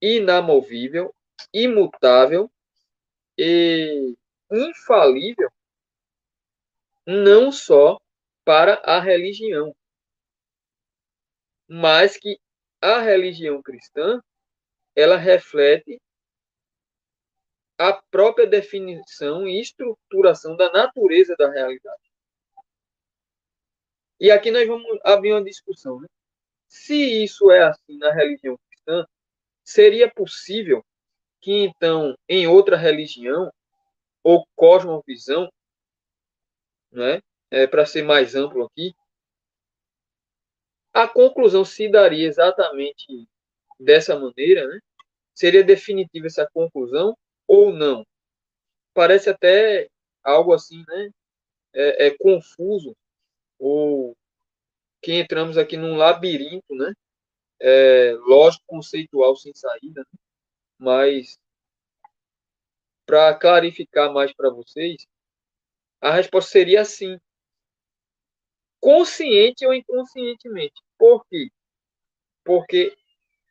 inamovível, imutável e infalível, não só para a religião, mas que a religião cristã ela reflete a própria definição e estruturação da natureza da realidade. E aqui nós vamos abrir uma discussão, né? Se isso é assim na religião cristã, seria possível que então em outra religião ou cosmovisão, né, para ser mais amplo aqui, a conclusão se daria exatamente dessa maneira, né? Seria definitiva essa conclusão ou não? Parece até algo assim, né? Confuso ou que entramos aqui num labirinto, né? Lógico, conceitual sem saída, né? Mas para clarificar mais para vocês, a resposta seria sim, consciente ou inconscientemente. Por quê? Porque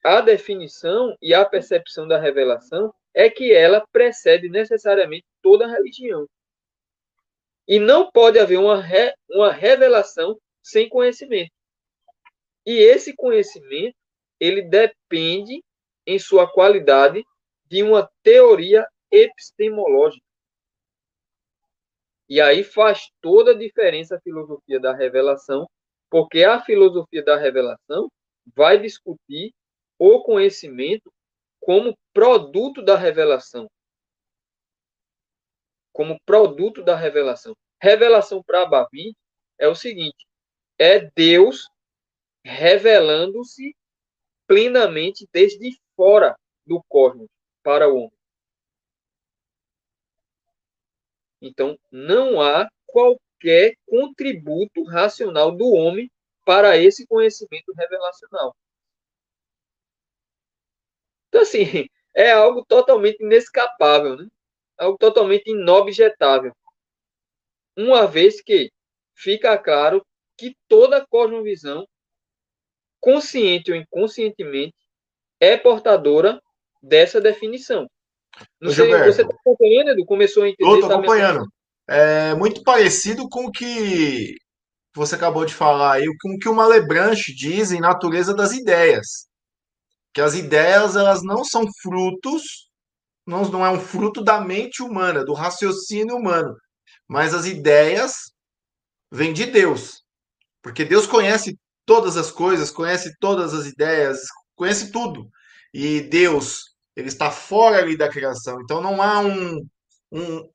a definição e a percepção da revelação é que ela precede necessariamente toda a religião. E não pode haver uma revelação sem conhecimento. E esse conhecimento, ele depende, em sua qualidade, de uma teoria epistemológica. E aí faz toda a diferença a filosofia da revelação, porque a filosofia da revelação vai discutir o conhecimento como produto da revelação. Como produto da revelação. Revelação para Bavinck é o seguinte: é Deus revelando-se plenamente desde fora do cosmos para o homem. Então, não há qualquer contributo racional do homem para esse conhecimento revelacional. Então, assim, é algo totalmente inescapável, né? Algo totalmente inobjetável. Uma vez que fica claro que toda cosmovisão, consciente ou inconscientemente, é portadora dessa definição. Não Ô, sei, você Gilberto, está acompanhando, Edu? Começou a entender, tô está me acompanhando? acompanhando. É muito parecido com o que você acabou de falar aí, com o que o Malebranche diz em Natureza das Ideias. Que as ideias, elas não são frutos, não é um fruto da mente humana, do raciocínio humano. Mas as ideias vêm de Deus. Porque Deus conhece todas as coisas, conhece todas as ideias, conhece tudo. E Deus, ele está fora ali da criação. Então não há um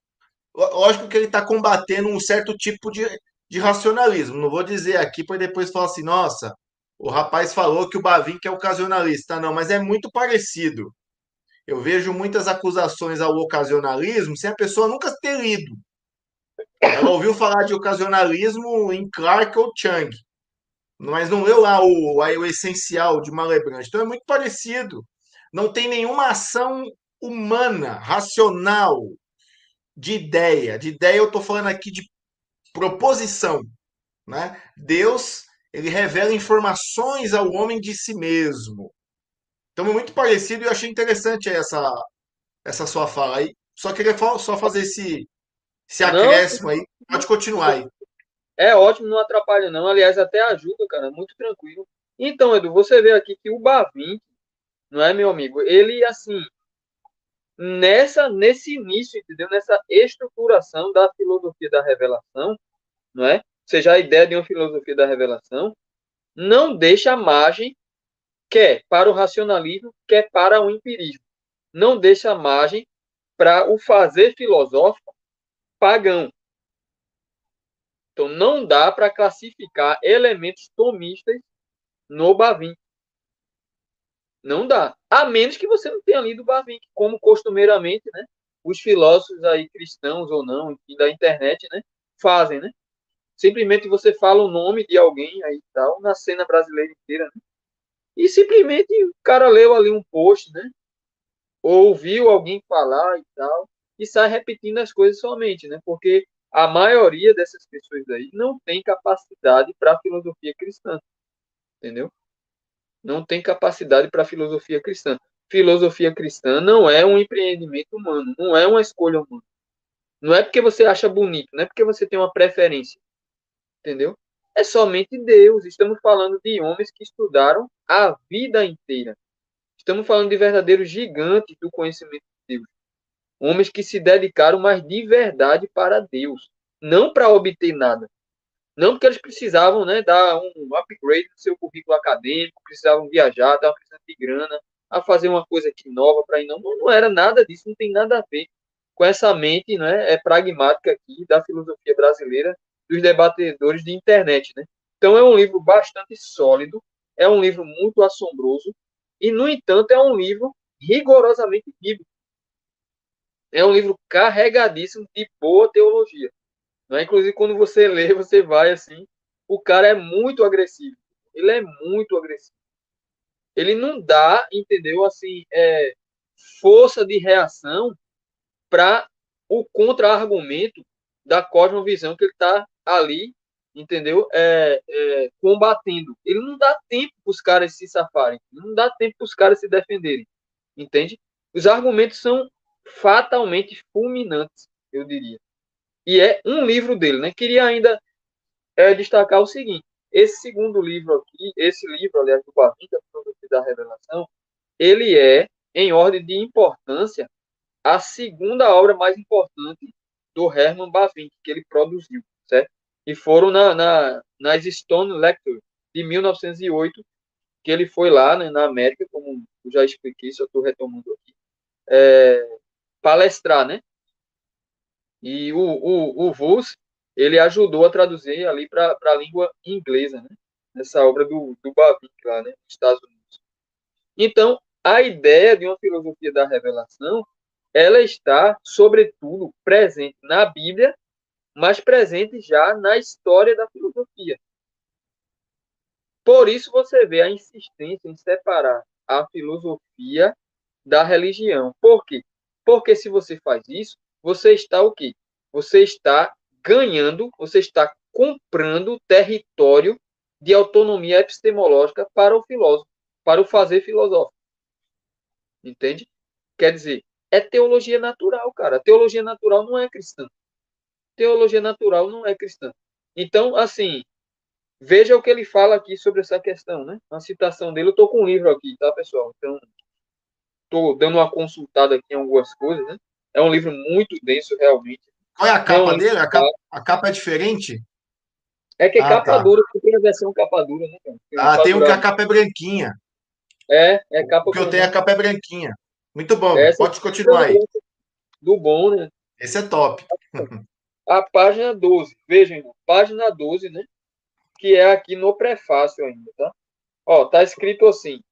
lógico que ele está combatendo um certo tipo de racionalismo. Não vou dizer aqui para depois falar assim, nossa, o rapaz falou que o Bavinck é ocasionalista. Não, mas é muito parecido. Eu vejo muitas acusações ao ocasionalismo sem a pessoa nunca ter lido. Ela ouviu falar de ocasionalismo em Clarke ou Chang, mas não leu lá o essencial de Malebranche. Então é muito parecido. Não tem nenhuma ação humana, racional, de ideia. De ideia eu estou falando aqui de proposição, né? Deus, ele revela informações ao homem de si mesmo. Então é muito parecido e eu achei interessante essa sua fala aí. Só queria só fazer esse Não, acréscimo aí. Pode continuar aí. é ótimo, não atrapalha não. Aliás, até ajuda, cara, muito tranquilo. Então, Edu, você vê aqui que o Bavinck, não é, meu amigo? Ele, assim, nesse início, entendeu? Nessa estruturação da filosofia da revelação, não é? Ou seja, a ideia de uma filosofia da revelação não deixa margem, quer para o racionalismo, quer para o empirismo. Não deixa margem para o fazer filosófico pagão. Então, não dá para classificar elementos tomistas no Bavinck. Não dá. A menos que você não tenha lido o Bavinck, como costumeiramente, né? Os filósofos aí, cristãos ou não, enfim, da internet, né? Fazem, né? Simplesmente você fala o nome de alguém aí e tal, na cena brasileira inteira, né? E simplesmente o cara leu ali um post, né? Ou ouviu alguém falar e tal, e sai repetindo as coisas somente, né? Porque a maioria dessas pessoas aí não tem capacidade para a filosofia cristã, entendeu? Não tem capacidade para a filosofia cristã. Filosofia cristã não é um empreendimento humano, não é uma escolha humana. Não é porque você acha bonito, não é porque você tem uma preferência, entendeu? É somente Deus. Estamos falando de homens que estudaram a vida inteira. Estamos falando de verdadeiros gigantes do conhecimento de Deus. Homens que se dedicaram mais de verdade para Deus, não para obter nada. Não porque eles precisavam, né, dar um upgrade no seu currículo acadêmico, precisavam viajar, estavam precisando de grana, a fazer uma coisa aqui nova para ir. Não, não era nada disso, não tem nada a ver com essa mente, né, pragmática aqui da filosofia brasileira, dos debatedores de internet. Né? Então é um livro bastante sólido, é um livro muito assombroso, e, no entanto, é um livro rigorosamente bíblico. É um livro carregadíssimo de boa teologia. Né? Inclusive, quando você lê, você vai assim. O cara é muito agressivo. Ele é muito agressivo. Ele não dá, entendeu? Assim, força de reação para o contra-argumento da cosmovisão que ele está ali, entendeu? Combatendo. Ele não dá tempo para os caras se safarem. Não dá tempo para os caras se defenderem. Entende? Os argumentos são fatalmente fulminantes, eu diria. E é um livro dele, né? Queria ainda destacar o seguinte: esse segundo livro aqui, esse livro, aliás, do Bavinck, a Filosofia da Revelação, ele é, em ordem de importância, a segunda obra mais importante do Herman Bavinck, que ele produziu, certo? E foram nas Stone Lectures de 1908, que ele foi lá, né, na América, como eu já expliquei, só estou retomando aqui, palestrar, né? E o Vos, ele ajudou a traduzir ali para a língua inglesa, né? Nessa obra do Bavinck lá, né? Nos Estados Unidos. Então, a ideia de uma filosofia da revelação, ela está, sobretudo, presente na Bíblia, mas presente já na história da filosofia. Por isso você vê a insistência em separar a filosofia da religião. Por quê? Porque se você faz isso, você está o quê? Você está ganhando, você está comprando território de autonomia epistemológica para o filósofo, para o fazer filosófico. Entende? Quer dizer, é teologia natural, cara. Teologia natural não é cristã. Teologia natural não é cristã. Então, assim, veja o que ele fala aqui sobre essa questão, né? Uma citação dele. Eu estou com um livro aqui, tá, pessoal? Então, estou dando uma consultada aqui em algumas coisas, né? É um livro muito denso, realmente. Qual é a Não é um capa livro dele? fácil. A capa é diferente? É que é Ah, capa tá. dura, tem a versão capa dura, né, cara? Ah, Para tem um que durar. a capa é branquinha. É O capa que eu tenho, a comum. capa é branquinha. Muito bom. Essa Pode continuar aí. do bom, né? Esse é top. A página 12. Vejam, irmão, página 12, né? Que é aqui no prefácio ainda, tá? Ó, tá escrito assim,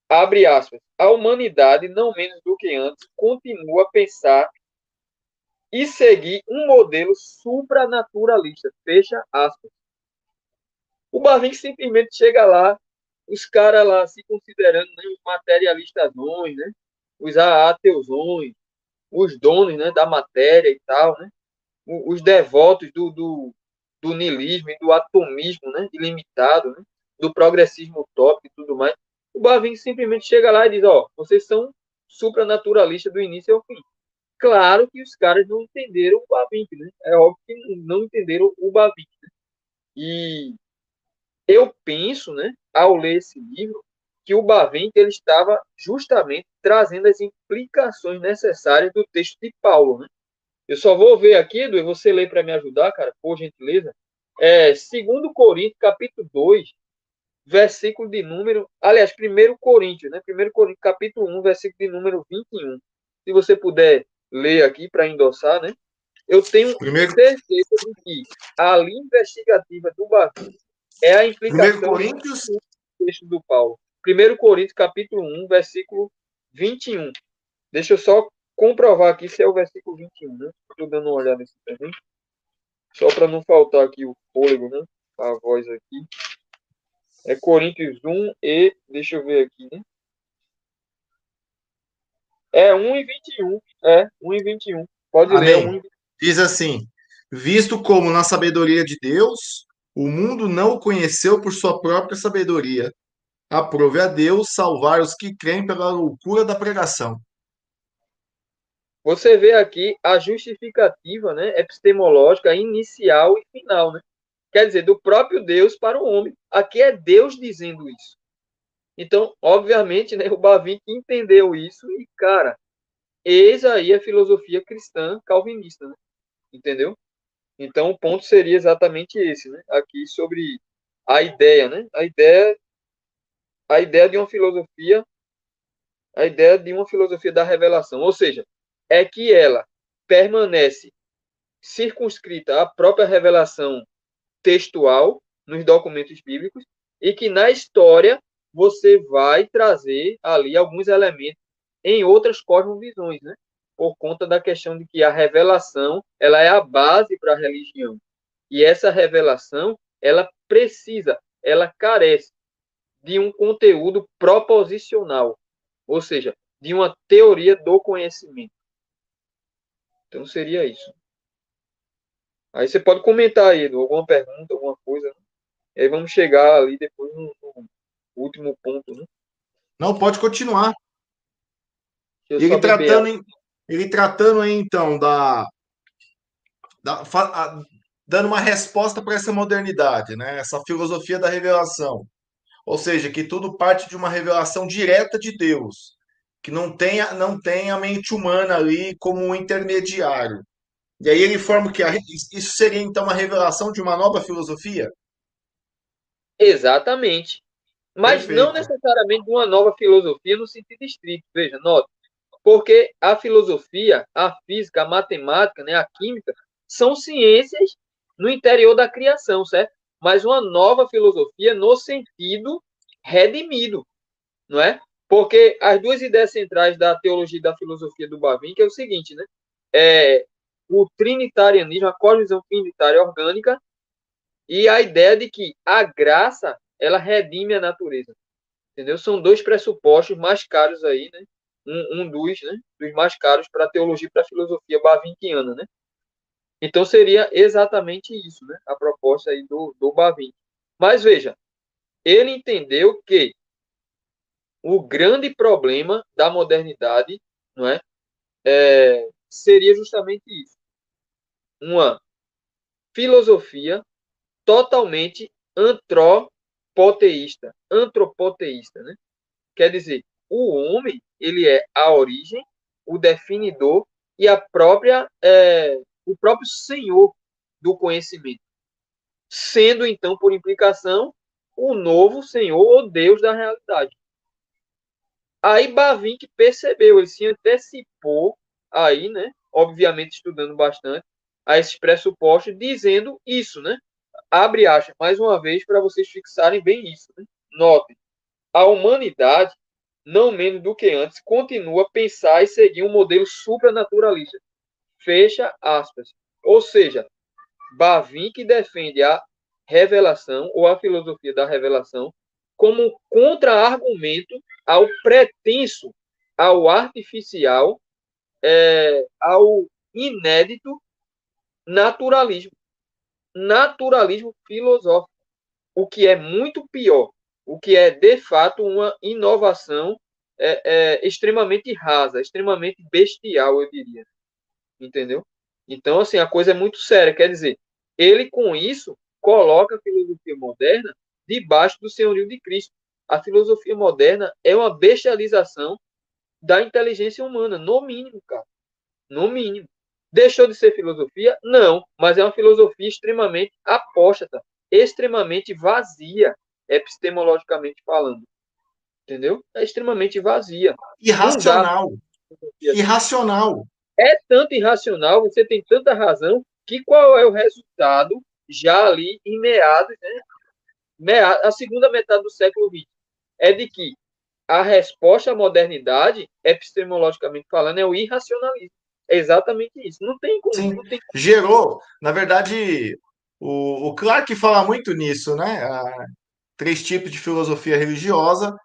abre aspas, a humanidade, não menos do que antes, continua a pensar e seguir um modelo supranaturalista, fecha aspas. O Bavinck simplesmente chega lá, os caras lá se considerando, né, os materialistazões, né, os ateusões, os donos, né, da matéria e tal, né, os devotos do niilismo e do atomismo, né, ilimitado, né, do progressismo utópico e tudo mais. O Bavinck simplesmente chega lá e diz, ó, vocês são supranaturalistas do início ao fim. Claro que os caras não entenderam o Bavinck, né? É óbvio que não entenderam o Bavinck. E eu penso, né, ao ler esse livro, que o Bavinck ele estava justamente trazendo as implicações necessárias do texto de Paulo, né? Eu só vou ver aqui, Edu, e você lê para me ajudar, cara, por gentileza. 2 Coríntios, capítulo 2, versículo de número... Aliás, 1 Coríntios, né? 1 Coríntios, capítulo 1, versículo de número 21. Se você puder ler aqui para endossar, né? Eu tenho Primeiro, certeza de que a linha investigativa do Bavinck é a primeiro implicação Coríntios, do texto do Paulo. 1 Coríntios, capítulo 1, versículo 21. Deixa eu só comprovar aqui se é o versículo 21, né? Estou dando uma olhada nesse também. Só para não faltar aqui o fôlego, né? A voz aqui. É Coríntios 1 e... Deixa eu ver aqui, né? É 1 e 21. É, 1 e 21. Pode ler, é 1 amém. e 21. Diz assim: visto como na sabedoria de Deus, o mundo não o conheceu por sua própria sabedoria. Aprove a Deus salvar os que creem pela loucura da pregação. Você vê aqui a justificativa, né, epistemológica inicial e final, né? Quer dizer, do próprio Deus para o homem. Aqui é Deus dizendo isso. Então, obviamente, né, o Bavinck entendeu isso e, cara, eis aí a filosofia cristã calvinista, né? Entendeu? Então, o ponto seria exatamente esse, né? Aqui sobre a ideia, né? A ideia de uma filosofia, a ideia de uma filosofia da revelação, ou seja, é que ela permanece circunscrita à própria revelação textual nos documentos bíblicos e que na história você vai trazer ali alguns elementos em outras cosmovisões, né? Por conta da questão de que a revelação ela é a base para a religião. E essa revelação, ela precisa, ela carece de um conteúdo proposicional, ou seja, de uma teoria do conhecimento. Então seria isso. Aí você pode comentar aí, Edu, alguma pergunta, alguma coisa, né? E aí vamos chegar ali depois no último ponto, né? Não pode continuar. Deixa eu Ele só beber tratando, água. ele tratando aí, então, da dando uma resposta para essa modernidade, né? Essa filosofia da revelação. Ou seja, que tudo parte de uma revelação direta de Deus, que não tenha a mente humana ali como um intermediário. E aí ele forma que isso seria então uma revelação de uma nova filosofia? Exatamente. Mas não Perfeito. necessariamente de uma nova filosofia no sentido estrito. Veja, note, porque a filosofia, a física, a matemática, né, a química, são ciências no interior da criação, certo? Mas uma nova filosofia no sentido redimido, não é? Porque as duas ideias centrais da teologia e da filosofia do Bavinck que é o seguinte, né? É o trinitarianismo, a cosmovisão trinitária orgânica e a ideia de que a graça, ela redime a natureza, entendeu? São dois pressupostos mais caros aí, né? Dos mais caros para a teologia e para a filosofia bavinquiana, né? Então seria exatamente isso, né? A proposta aí do Bavinck. Mas veja, ele entendeu que o grande problema da modernidade, não é, seria justamente isso, uma filosofia totalmente antropoteísta, né? Quer dizer, o homem ele é a origem, o definidor e o próprio senhor do conhecimento, sendo então por implicação o novo senhor ou Deus da realidade. Aí Bavinck percebeu, ele se antecipou aí, né? Obviamente estudando bastante a esses pressupostos, dizendo isso, né? Abre aspas, mais uma vez, para vocês fixarem bem isso. Né? Notem, a humanidade, não menos do que antes, continua a pensar e seguir um modelo supranaturalista. Fecha aspas. Ou seja, Bavinck defende a revelação ou a filosofia da revelação como contra-argumento ao pretenso, ao artificial, ao inédito naturalismo. Naturalismo filosófico, o que é muito pior, o que é de fato uma inovação extremamente rasa, extremamente bestial, eu diria. Entendeu? Então, assim, a coisa é muito séria. Quer dizer, ele com isso coloca a filosofia moderna debaixo do senhorio de Cristo. A filosofia moderna é uma bestialização da inteligência humana, no mínimo, cara. No mínimo. Deixou de ser filosofia? Não, mas é uma filosofia extremamente apóstata, extremamente vazia, epistemologicamente falando. Entendeu? É extremamente vazia. Não dá. Irracional. Irracional. É tanto irracional, você tem tanta razão, que qual é o resultado já ali em meados, né? A segunda metade do século XX? É de que a resposta à modernidade, epistemologicamente falando, é o irracionalismo. É exatamente isso. Não tem como, Sim, não tem como. gerou, na verdade, o Clarke fala muito nisso, né? Três tipos de filosofia religiosa,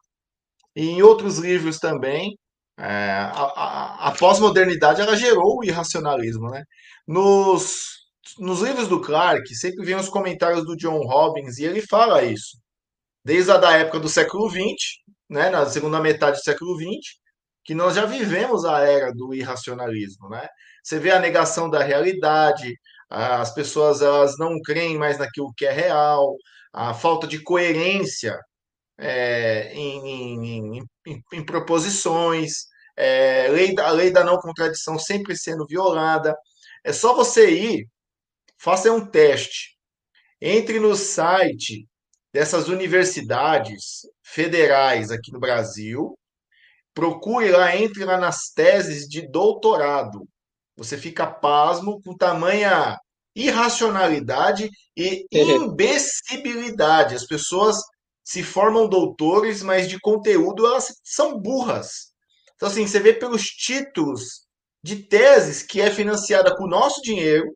e em outros livros também, a pós-modernidade ela gerou o irracionalismo, né? Nos livros do Clarke, sempre vem os comentários do John Robbins, e ele fala isso, desde a da época do século XX, né, na segunda metade do século XX, que nós já vivemos a era do irracionalismo, né? Você vê a negação da realidade, as pessoas elas não creem mais naquilo que é real, a falta de coerência em proposições, a lei da não contradição sempre sendo violada. É só você ir, faça um teste, entre no site dessas universidades federais aqui no Brasil, procure lá, entre lá nas teses de doutorado. Você fica pasmo com tamanha irracionalidade e imbecilidade. As pessoas se formam doutores, mas de conteúdo elas são burras. Então, assim, você vê pelos títulos de teses que é financiada com o nosso dinheiro,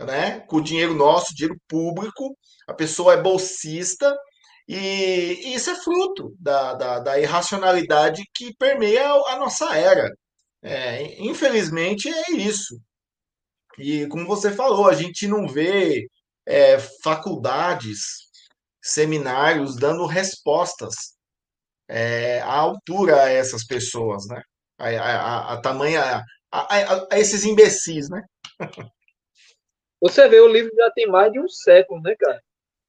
né? Com o dinheiro nosso, dinheiro público, a pessoa é bolsista, e isso é fruto da irracionalidade que permeia a nossa era. Infelizmente é isso. E como você falou, a gente não vê faculdades, seminários dando respostas à altura a essas pessoas, né? A tamanha, a esses imbecis, né? Você vê, o livro já tem mais de um século, né, cara?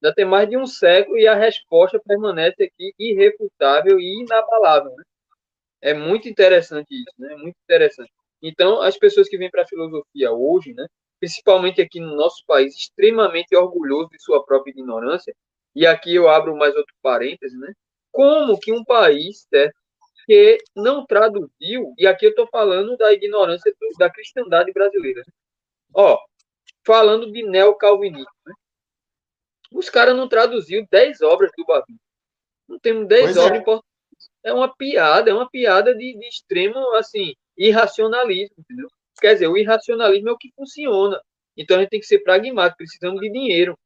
Já tem mais de um século e a resposta permanece aqui irrefutável e inabalável, né? É muito interessante isso, né? Muito interessante. Então, as pessoas que vêm para a filosofia hoje, né, principalmente aqui no nosso país, extremamente orgulhoso de sua própria ignorância, e aqui eu abro mais outro parêntese, né? Como que um país, certo, que não traduziu, e aqui eu estou falando da ignorância da cristandade brasileira, né? Ó, falando de neocalvinismo, né? Os caras não traduziu 10 obras do Bavinho. Não temos 10 Pois é. obras em português. É uma piada de extremo, assim, irracionalismo, entendeu? Quer dizer, o irracionalismo é o que funciona. Então a gente tem que ser pragmático, precisamos de dinheiro.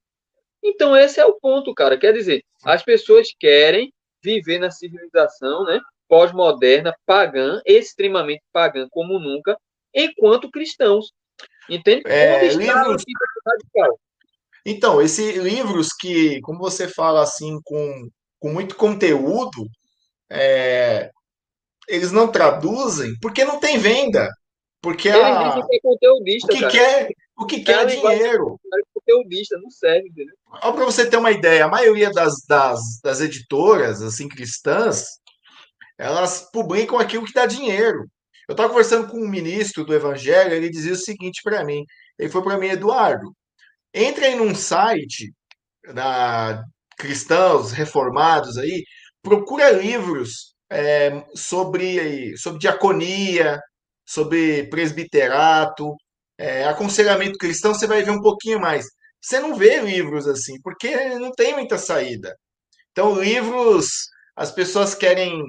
Então esse é o ponto, cara. Quer dizer, as pessoas querem viver na civilização, né, pós-moderna, pagã, extremamente pagã como nunca, enquanto cristãos. Entende? Onde está a Livros. antítese radical? Então, esses livros que, como você fala assim, com muito conteúdo, eles não traduzem porque não tem venda. Porque Eles dizem que é o conteudista, que cara. quer, o que É quer a é linguagem dinheiro. conteudista, não serve, entendeu? Só para você ter uma ideia, a maioria das editoras assim cristãs, elas publicam aquilo que dá dinheiro. Eu estava conversando com um ministro do Evangelho, ele dizia o seguinte para mim. Ele foi para mim, Eduardo, entre aí num site da cristãos reformados aí, procura livros sobre diaconia, sobre presbiterato, aconselhamento cristão, você vai ver um pouquinho mais. Você não vê livros assim, porque não tem muita saída. Então, livros, as pessoas querem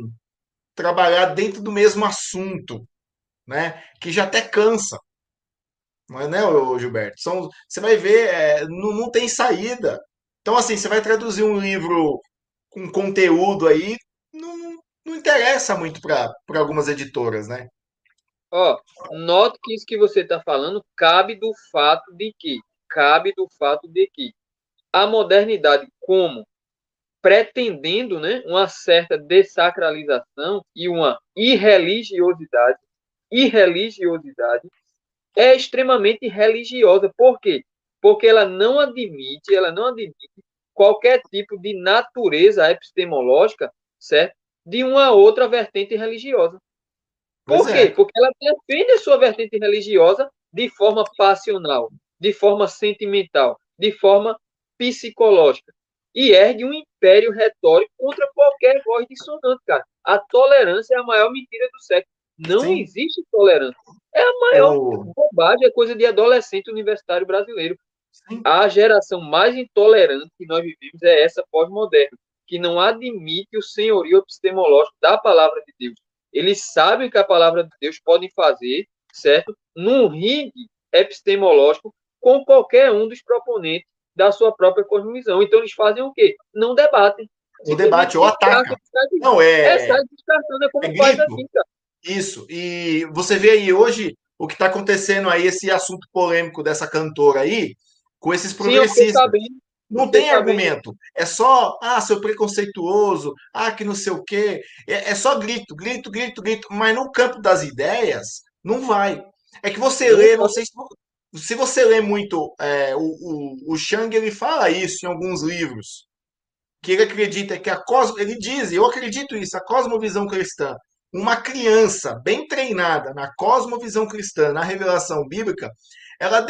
trabalhar dentro do mesmo assunto, né? Que já até cansa, não é, né, Gilberto? Você vai ver, não tem saída. Então, assim, você vai traduzir um livro com conteúdo aí, não interessa muito para algumas editoras, né? Ó, note que isso que você está falando cabe do fato de que a modernidade, como pretendendo, né, uma certa dessacralização e uma irreligiosidade é extremamente religiosa. Por quê? Porque ela não admite qualquer tipo de natureza epistemológica, certo? De uma outra vertente religiosa. Pois Por quê? é. Porque ela defende a sua vertente religiosa de forma passional, de forma sentimental, de forma psicológica. E ergue um império retórico contra qualquer voz dissonante, cara. A tolerância é a maior mentira do século. Não Sim. existe tolerância. É a maior O, bobagem, é coisa de adolescente universitário brasileiro. sim. A geração mais intolerante que nós vivemos é essa pós-moderna, que não admite o senhorio epistemológico da palavra de Deus. Eles sabem que a palavra de Deus pode fazer, certo? Num ringue epistemológico com qualquer um dos proponentes da sua própria cosmovisão. Então eles fazem o quê? Não debatem. O Simplesmente debate ou descartam. ataca. Não, Sai descartando, é é como faz grito. aqui, cara. Isso. E você vê aí hoje o que está acontecendo aí, esse assunto polêmico dessa cantora aí, com esses Sim, eu fiquei progressistas. sabendo. Eu Não fiquei tem sabendo. argumento. É só, seu preconceituoso, que não sei o quê. É só grito, grito, grito, grito. Mas no campo das ideias, não vai. É que você Não, lê, não sei se você lê muito, o Chang, ele fala isso em alguns livros, que ele acredita que ele diz, eu acredito isso, a cosmovisão cristã, uma criança bem treinada na cosmovisão cristã, na revelação bíblica, ela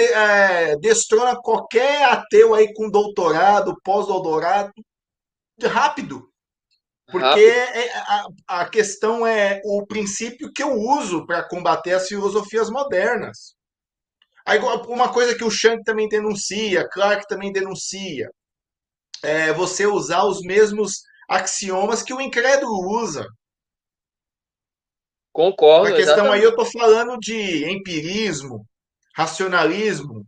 destrona qualquer ateu aí com doutorado, pós-doutorado, rápido. Porque rápido. a questão é o princípio que eu uso para combater as filosofias modernas. Aí, uma coisa que o Shank também denuncia, Clark também denuncia, é você usar os mesmos axiomas que o incrédulo usa. Na Concordo, questão aí eu exatamente. estou falando de empirismo, racionalismo,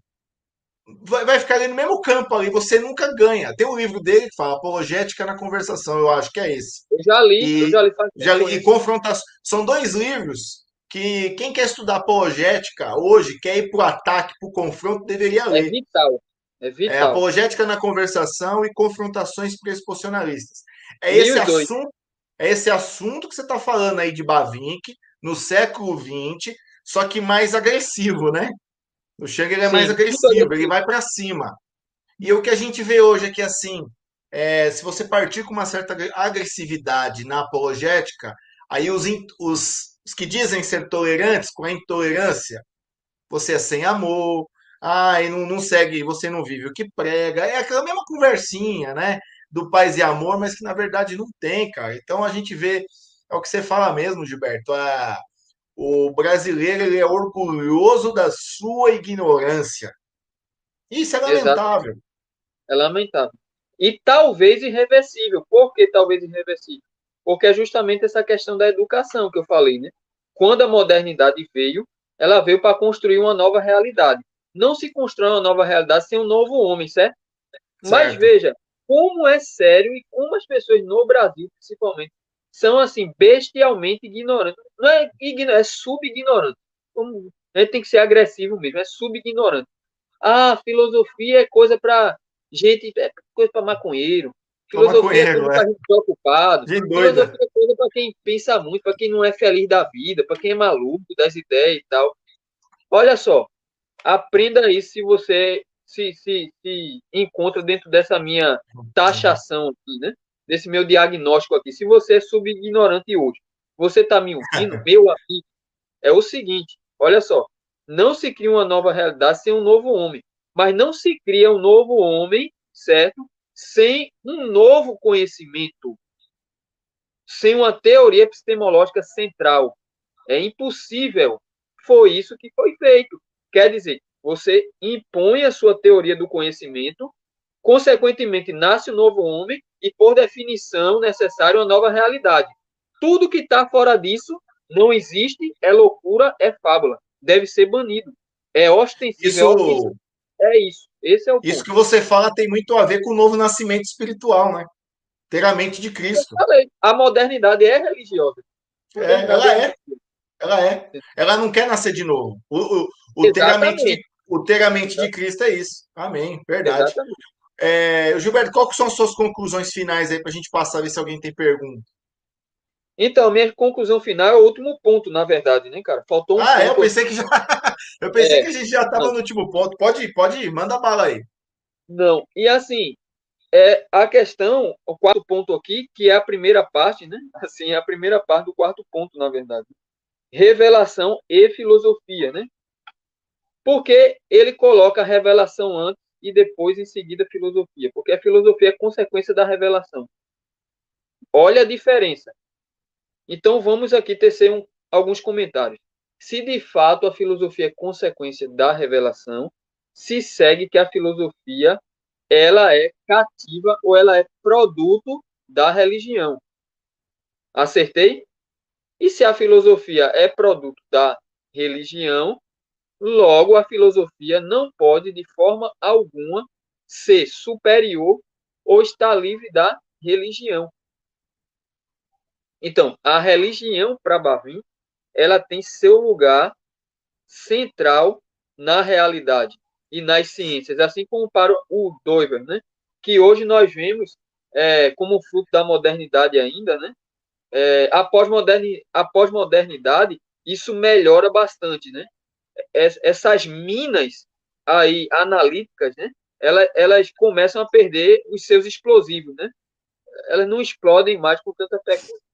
vai ficar ali no mesmo campo ali, você nunca ganha. Tem um livro dele que fala Apologética na Conversação, eu acho que é esse. Eu E, já li faz tempo, e conheço. confrontação. São dois livros que quem quer estudar apologética hoje, quer ir para o ataque, para o confronto, deveria É ler. vital. É É vital. Apologética na Conversação e Confrontações Pressuposicionalistas. É Li esse os dois. assunto, é esse assunto que você está falando aí de Bavinck, no século XX, só que mais agressivo, né? O Chega ele é mais Sim, muito agressivo, ele agressivo. vai para cima. E o que a gente vê hoje é que, assim, se você partir com uma certa agressividade na apologética, aí os que dizem ser tolerantes com a intolerância, você é sem amor, e não segue, você não vive o que prega. É aquela mesma conversinha, né? Do paz e amor, mas que na verdade não tem, cara. Então a gente vê, é o que você fala mesmo, Gilberto. O brasileiro ele é orgulhoso da sua ignorância. Isso é Exatamente. lamentável. É lamentável. E talvez irreversível. Por que talvez irreversível? Porque é justamente essa questão da educação que eu falei, né? Quando a modernidade veio, ela veio para construir uma nova realidade. Não se constrói uma nova realidade sem um novo homem, certo? Mas Certo. veja, como é sério e como as pessoas no Brasil, principalmente, são assim bestialmente ignorantes. Não é ignorante, é subignorante. A gente tem que ser agressivo mesmo, é subignorante. Ah, filosofia é coisa para gente, é coisa para maconheiro. Pra Filosofia é maconheiro, coisa é. para gente preocupado. Gente doida. Filosofia é coisa para quem pensa muito, para quem não é feliz da vida, para quem é maluco das ideias e tal. Olha só, aprenda isso se você se encontra dentro dessa minha taxação aqui, né? Desse meu diagnóstico aqui. Se você é subignorante hoje, você está me ouvindo, meu amigo, é o seguinte: olha só, não se cria uma nova realidade sem um novo homem, mas não se cria um novo homem, certo? Sem um novo conhecimento, sem uma teoria epistemológica central. É impossível. Foi isso que foi feito. Quer dizer, você impõe a sua teoria do conhecimento, consequentemente nasce um novo homem e, por definição, necessário uma nova realidade. Tudo que está fora disso não existe, é loucura, é fábula. Deve ser banido. É ostensivo, é ofensivo. Isso, É isso. Esse é o isso ponto. que você fala tem muito a ver com o novo nascimento espiritual, né? Ter a mente de Eu Cristo. falei, a modernidade é religiosa. A É, modernidade ela é é, religiosa. ela é. Ela não quer nascer de novo. Exatamente. O ter a mente de Cristo é isso. Amém, verdade. Exatamente. Gilberto, qual que são as suas conclusões finais aí para a gente passar, ver se alguém tem pergunta? Então, minha conclusão final é o último ponto, na verdade, né, cara? Faltou um Eu ponto pensei aqui. que já, eu pensei que É, a gente já estava não, no último ponto. Pode ir, manda bala aí. não. E assim, a questão, o quarto ponto aqui, que é a primeira parte, né? Assim, é a primeira parte do quarto ponto, na verdade. Revelação e filosofia, né? Porque ele coloca a revelação antes e depois, em seguida, a filosofia. Porque a filosofia é consequência da revelação. Olha a diferença. Então, vamos aqui tecer alguns comentários. Se de fato a filosofia é consequência da revelação, se segue que a filosofia ela é cativa ou ela é produto da religião. Acertei? E se a filosofia é produto da religião, logo a filosofia não pode de forma alguma ser superior ou estar livre da religião. Então, a religião para Bavinck, ela tem seu lugar central na realidade e nas ciências, assim como para o Doiver, né? Que hoje nós vemos como fruto da modernidade ainda, né? A pós-modernidade, isso melhora bastante, né? Essas minas aí analíticas, né? Elas começam a perder os seus explosivos, né? Elas não explodem mais com tanta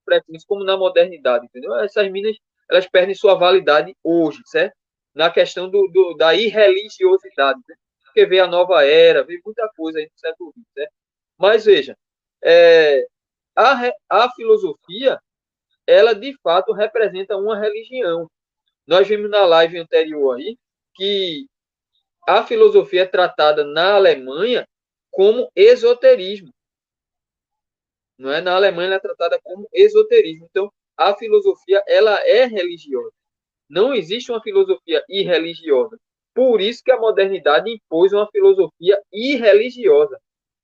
frequência como na modernidade, entendeu? Essas minas, elas perdem sua validade hoje, certo? Na questão da irreligiosidade, né? Porque veio a nova era, veio muita coisa aí no século XX, certo? Mas veja, é, a filosofia, ela de fato representa uma religião. Nós vimos na live anterior aí que a filosofia é tratada na Alemanha como esoterismo. Não é? Na Alemanha ela é tratada como esoterismo. Então, a filosofia ela é religiosa. Não existe uma filosofia irreligiosa. Por isso que a modernidade impôs uma filosofia irreligiosa,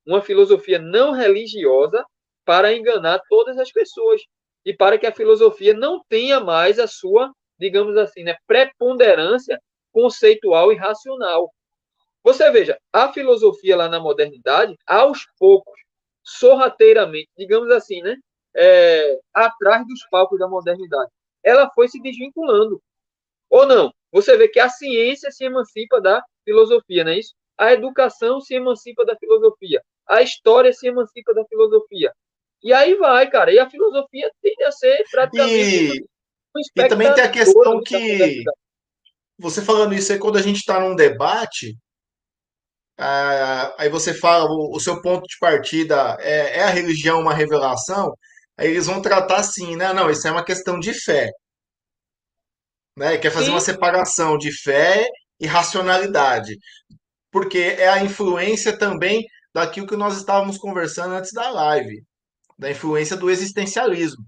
uma filosofia não religiosa para enganar todas as pessoas e para que a filosofia não tenha mais a sua, digamos assim, né, preponderância conceitual e racional. Você veja, a filosofia lá na modernidade, aos poucos, sorrateiramente, digamos assim, né? Atrás dos palcos da modernidade. Ela foi se desvinculando. Ou não? Você vê que a ciência se emancipa da filosofia, não é isso? A educação se emancipa da filosofia. A história se emancipa da filosofia. E aí vai, cara. E a filosofia tende a ser praticamente E, uma e também tem a espectadora questão da que, modernidade. você falando isso aí, quando a gente está num debate, aí você fala, o seu ponto de partida é a religião uma revelação, aí eles vão tratar assim, né? Não, isso é uma questão de fé, né? Quer fazer uma Sim, separação de fé e racionalidade, porque é a influência também daquilo que nós estávamos conversando antes da live, da influência do existencialismo.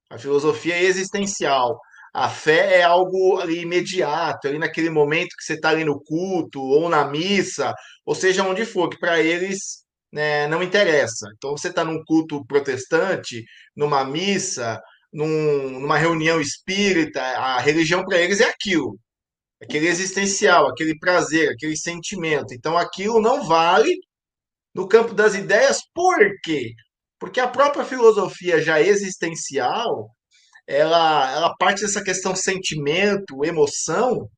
A filosofia é existencial. A fé é algo ali imediato, ali naquele momento que você está ali no culto, ou na missa, ou seja, onde for, que para eles, né, não interessa. Então, você está num culto protestante, numa missa, numa reunião espírita, a religião para eles é aquilo, aquele existencial, aquele prazer, aquele sentimento. Então, aquilo não vale no campo das ideias, por quê? Porque a própria filosofia já existencial ela parte dessa questão sentimento, emoção,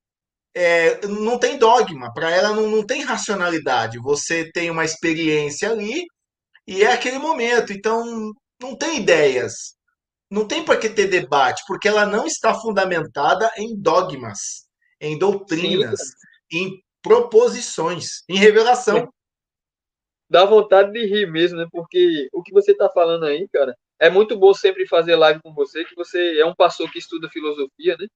não tem dogma, para ela não tem racionalidade. Você tem uma experiência ali e é aquele momento, então não tem ideias, não tem por que ter debate, porque ela não está fundamentada em dogmas, em sim, doutrinas, em proposições, em revelação. dá vontade de rir mesmo, né? Porque o que você tá falando aí, cara, é muito bom sempre fazer live com você, que você é um pastor que estuda filosofia, né?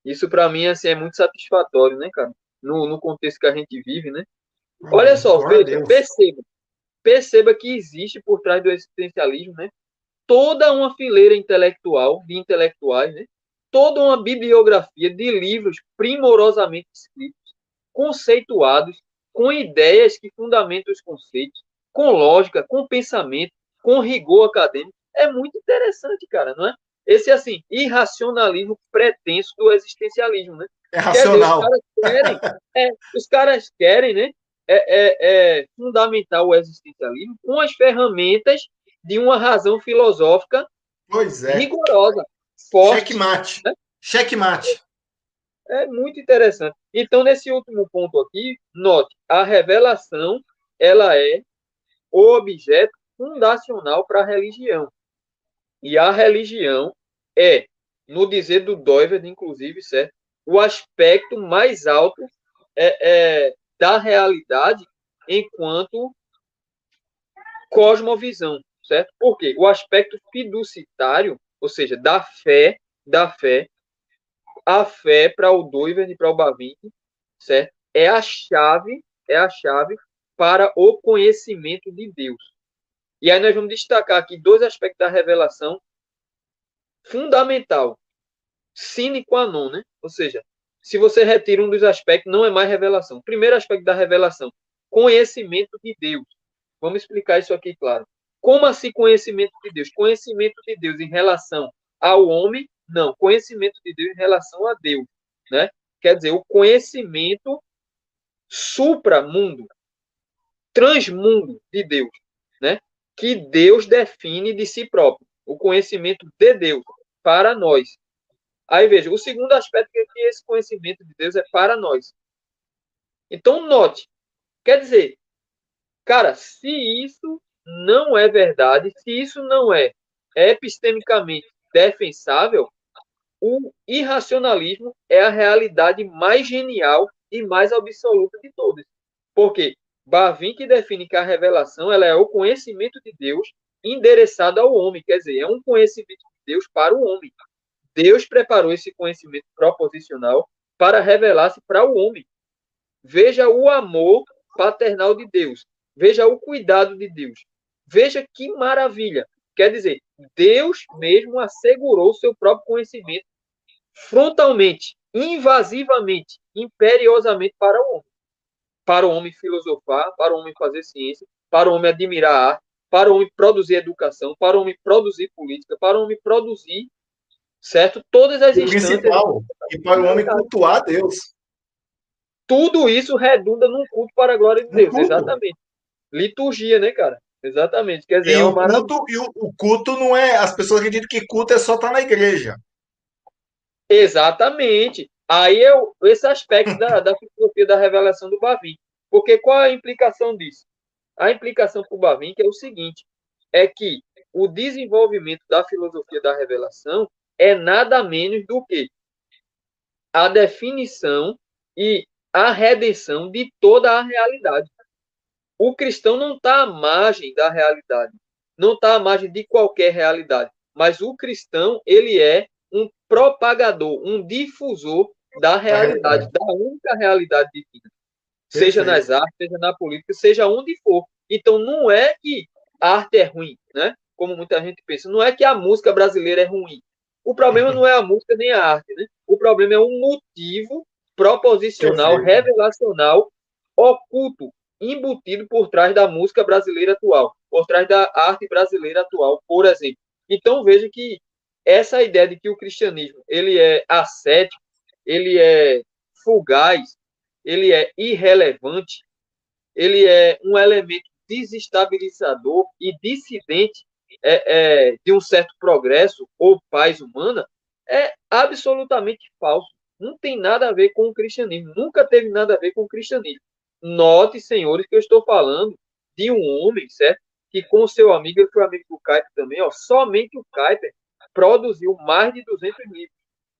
Isso para mim assim é muito satisfatório, né, cara? No contexto que a gente vive, né? Olha Amém. só, Glória a veja, Deus. perceba que existe por trás do existencialismo, né? Toda uma fileira intelectual, de intelectuais, né? Toda uma bibliografia de livros primorosamente escritos, conceituados, com ideias que fundamentam os conceitos, com lógica, com pensamento, com rigor acadêmico. É muito interessante, cara, não é? Esse, assim, irracionalismo pretenso do existencialismo, né? É Quer dizer, racional. os caras querem, né? Fundamentar o existencialismo com as ferramentas de uma razão filosófica Pois é. rigorosa, forte, Checkmate. né? Checkmate. É muito interessante. Então, nesse último ponto aqui, note, a revelação, ela é o objeto fundacional para a religião. E a religião é, no dizer do Doiverd, inclusive, certo? O aspecto mais alto da realidade enquanto cosmovisão, certo? Porque o aspecto fiduciário, ou seja, da fé, a fé para o Doiverd e para o Bavinck, certo? É a chave para o conhecimento de Deus. E aí nós vamos destacar aqui dois aspectos da revelação fundamental, sine qua non, né? Ou seja, se você retira um dos aspectos, não é mais revelação. Primeiro aspecto da revelação, conhecimento de Deus. Vamos explicar isso aqui, claro. Como assim conhecimento de Deus? Conhecimento de Deus em relação ao homem? Não, conhecimento de Deus em relação a Deus, né? Quer dizer, o conhecimento supramundo, transmundo de Deus, né? Que Deus define de si próprio, o conhecimento de Deus para nós. Aí veja, o segundo aspecto é que esse conhecimento de Deus é para nós. Então note, quer dizer, cara, se isso não é verdade, se isso não é epistemicamente defensável, o irracionalismo é a realidade mais genial e mais absoluta de todas. Porque Bavinck define que a revelação ela é o conhecimento de Deus endereçado ao homem, quer dizer, é um conhecimento de Deus para o homem. Deus preparou esse conhecimento proposicional para revelar-se para o homem. Veja o amor paternal de Deus. Veja o cuidado de Deus. Veja que maravilha. Quer dizer, Deus mesmo assegurou seu próprio conhecimento frontalmente, invasivamente, imperiosamente para o homem. Para o homem filosofar, para o homem fazer ciência, para o homem admirar a arte, para o homem produzir educação, para o homem produzir política, para o homem produzir, certo? Todas as O instâncias principal, e para da o homem realidade. cultuar Deus. Tudo isso redunda num culto para a glória de Um Deus, culto. exatamente. Liturgia, né, cara? Exatamente. Quer dizer, é E uma o maravilha. culto, o culto não é. As pessoas acreditam que culto é só estar na igreja. Exatamente. Aí esse aspecto da filosofia da revelação do Bavinck. Porque qual é a implicação disso? A implicação para o Bavinck é o seguinte, é que o desenvolvimento da filosofia da revelação é nada menos do que a definição e a redenção de toda a realidade. O cristão não está à margem da realidade, não está à margem de qualquer realidade, mas o cristão ele é um propagador, um difusor da Da realidade, realidade. da única realidade divina, seja nas Perfeito. artes, seja na política, seja onde for. Então não é que a arte é ruim, né? Como muita gente pensa, não é que a música brasileira é ruim. O problema não é a música nem a arte, né? O problema é um motivo proposicional, Perfeito. revelacional, oculto, embutido por trás da música brasileira atual, por trás da arte brasileira atual, por exemplo. Então veja que essa ideia de que o cristianismo ele é ascético, ele é fugaz, ele é irrelevante, ele é um elemento desestabilizador e dissidente de um certo progresso ou paz humana, é absolutamente falso. Não tem nada a ver com o cristianismo. Nunca teve nada a ver com o cristianismo. Note, senhores, que eu estou falando de um homem, certo? Que com o seu amigo, ele foi amigo do Kuyper também, ó, somente o Kuyper produziu mais de 200 livros.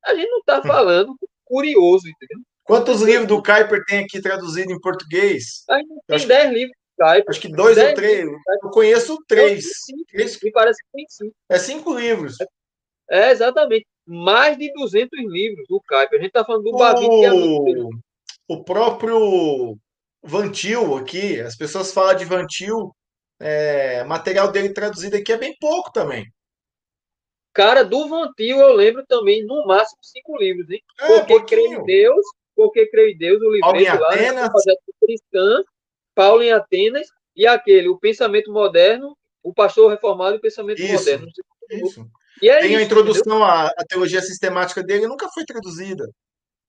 A gente não está falando curioso, entendeu? Uma Quantos pessoa livros do que Kuyper tem aqui traduzido em português? a gente Eu tem acho, 10 livros do Kuyper. acho que dois ou 10 livros três. do Kuyper. Eu conheço Não, três. tem sim. Três. Me parece que tem sim. É 5 livros. É, exatamente. Mais de 200 livros do Kuyper. A gente está falando do Bavinck, que é amigo dele. O, o próprio Vantil aqui, as pessoas falam de Vantil, material dele traduzido aqui é bem pouco também. Cara, do Vantil eu lembro também, no máximo, 5 livros, hein? É, pouquinho. Porque creio em Deus, o Paulo em livreto lá, né? O Atenas, projeto cristã, Paulo em Atenas, e aquele, o pensamento moderno, o pastor reformado e o pensamento isso, moderno. Não sei se você falou. isso. E é Tem a isso, entendeu? introdução à teologia sistemática dele, nunca foi traduzida.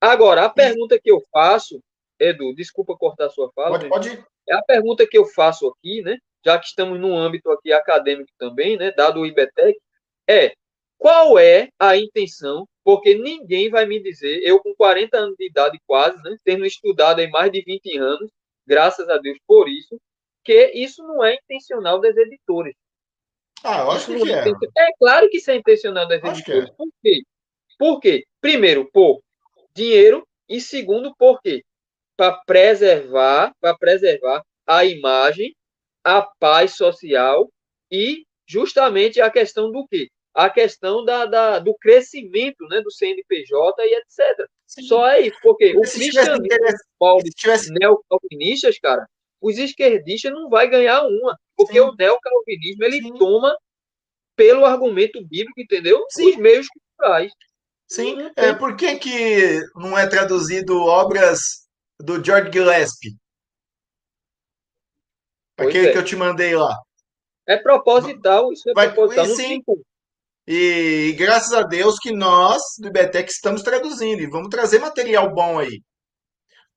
Agora, a E pergunta que eu faço, Edu, desculpa cortar a sua fala, meu irmão, pode ir. é a pergunta que eu faço aqui, né? Já que estamos num âmbito aqui acadêmico também, né? Dado o IBETEC, é qual é a intenção? Porque ninguém vai me dizer, eu com 40 anos de idade quase, né? Tendo estudado em mais de 20 anos, graças a Deus por isso, que isso não é intencional das editoras. Ah, eu Isso acho não que é é. intencional. É claro que isso é intencional das Acho que é. editoras. Por quê? Por quê? Primeiro, por dinheiro e segundo, por quê? Para preservar a imagem, a paz social e justamente a questão do quê? A questão do crescimento, né, do CNPJ e etc. Sim. Só é isso, porque Porque o se tivesse cristianismo, interesse, os moldes se tivesse, neocalvinistas, cara, os esquerdistas não vai ganhar uma, porque o sim, neocalvinismo ele sim, toma pelo argumento bíblico, entendeu? Os sim, meios culturais. Não, sim. não tem. Por que que não é traduzido obras do George Gillespie? Pois Aquele que é. eu te mandei lá. É proposital, isso é Vai, proposital, e não tem sim, como. e graças a Deus que nós, do IBTEC, estamos traduzindo e vamos trazer material bom aí.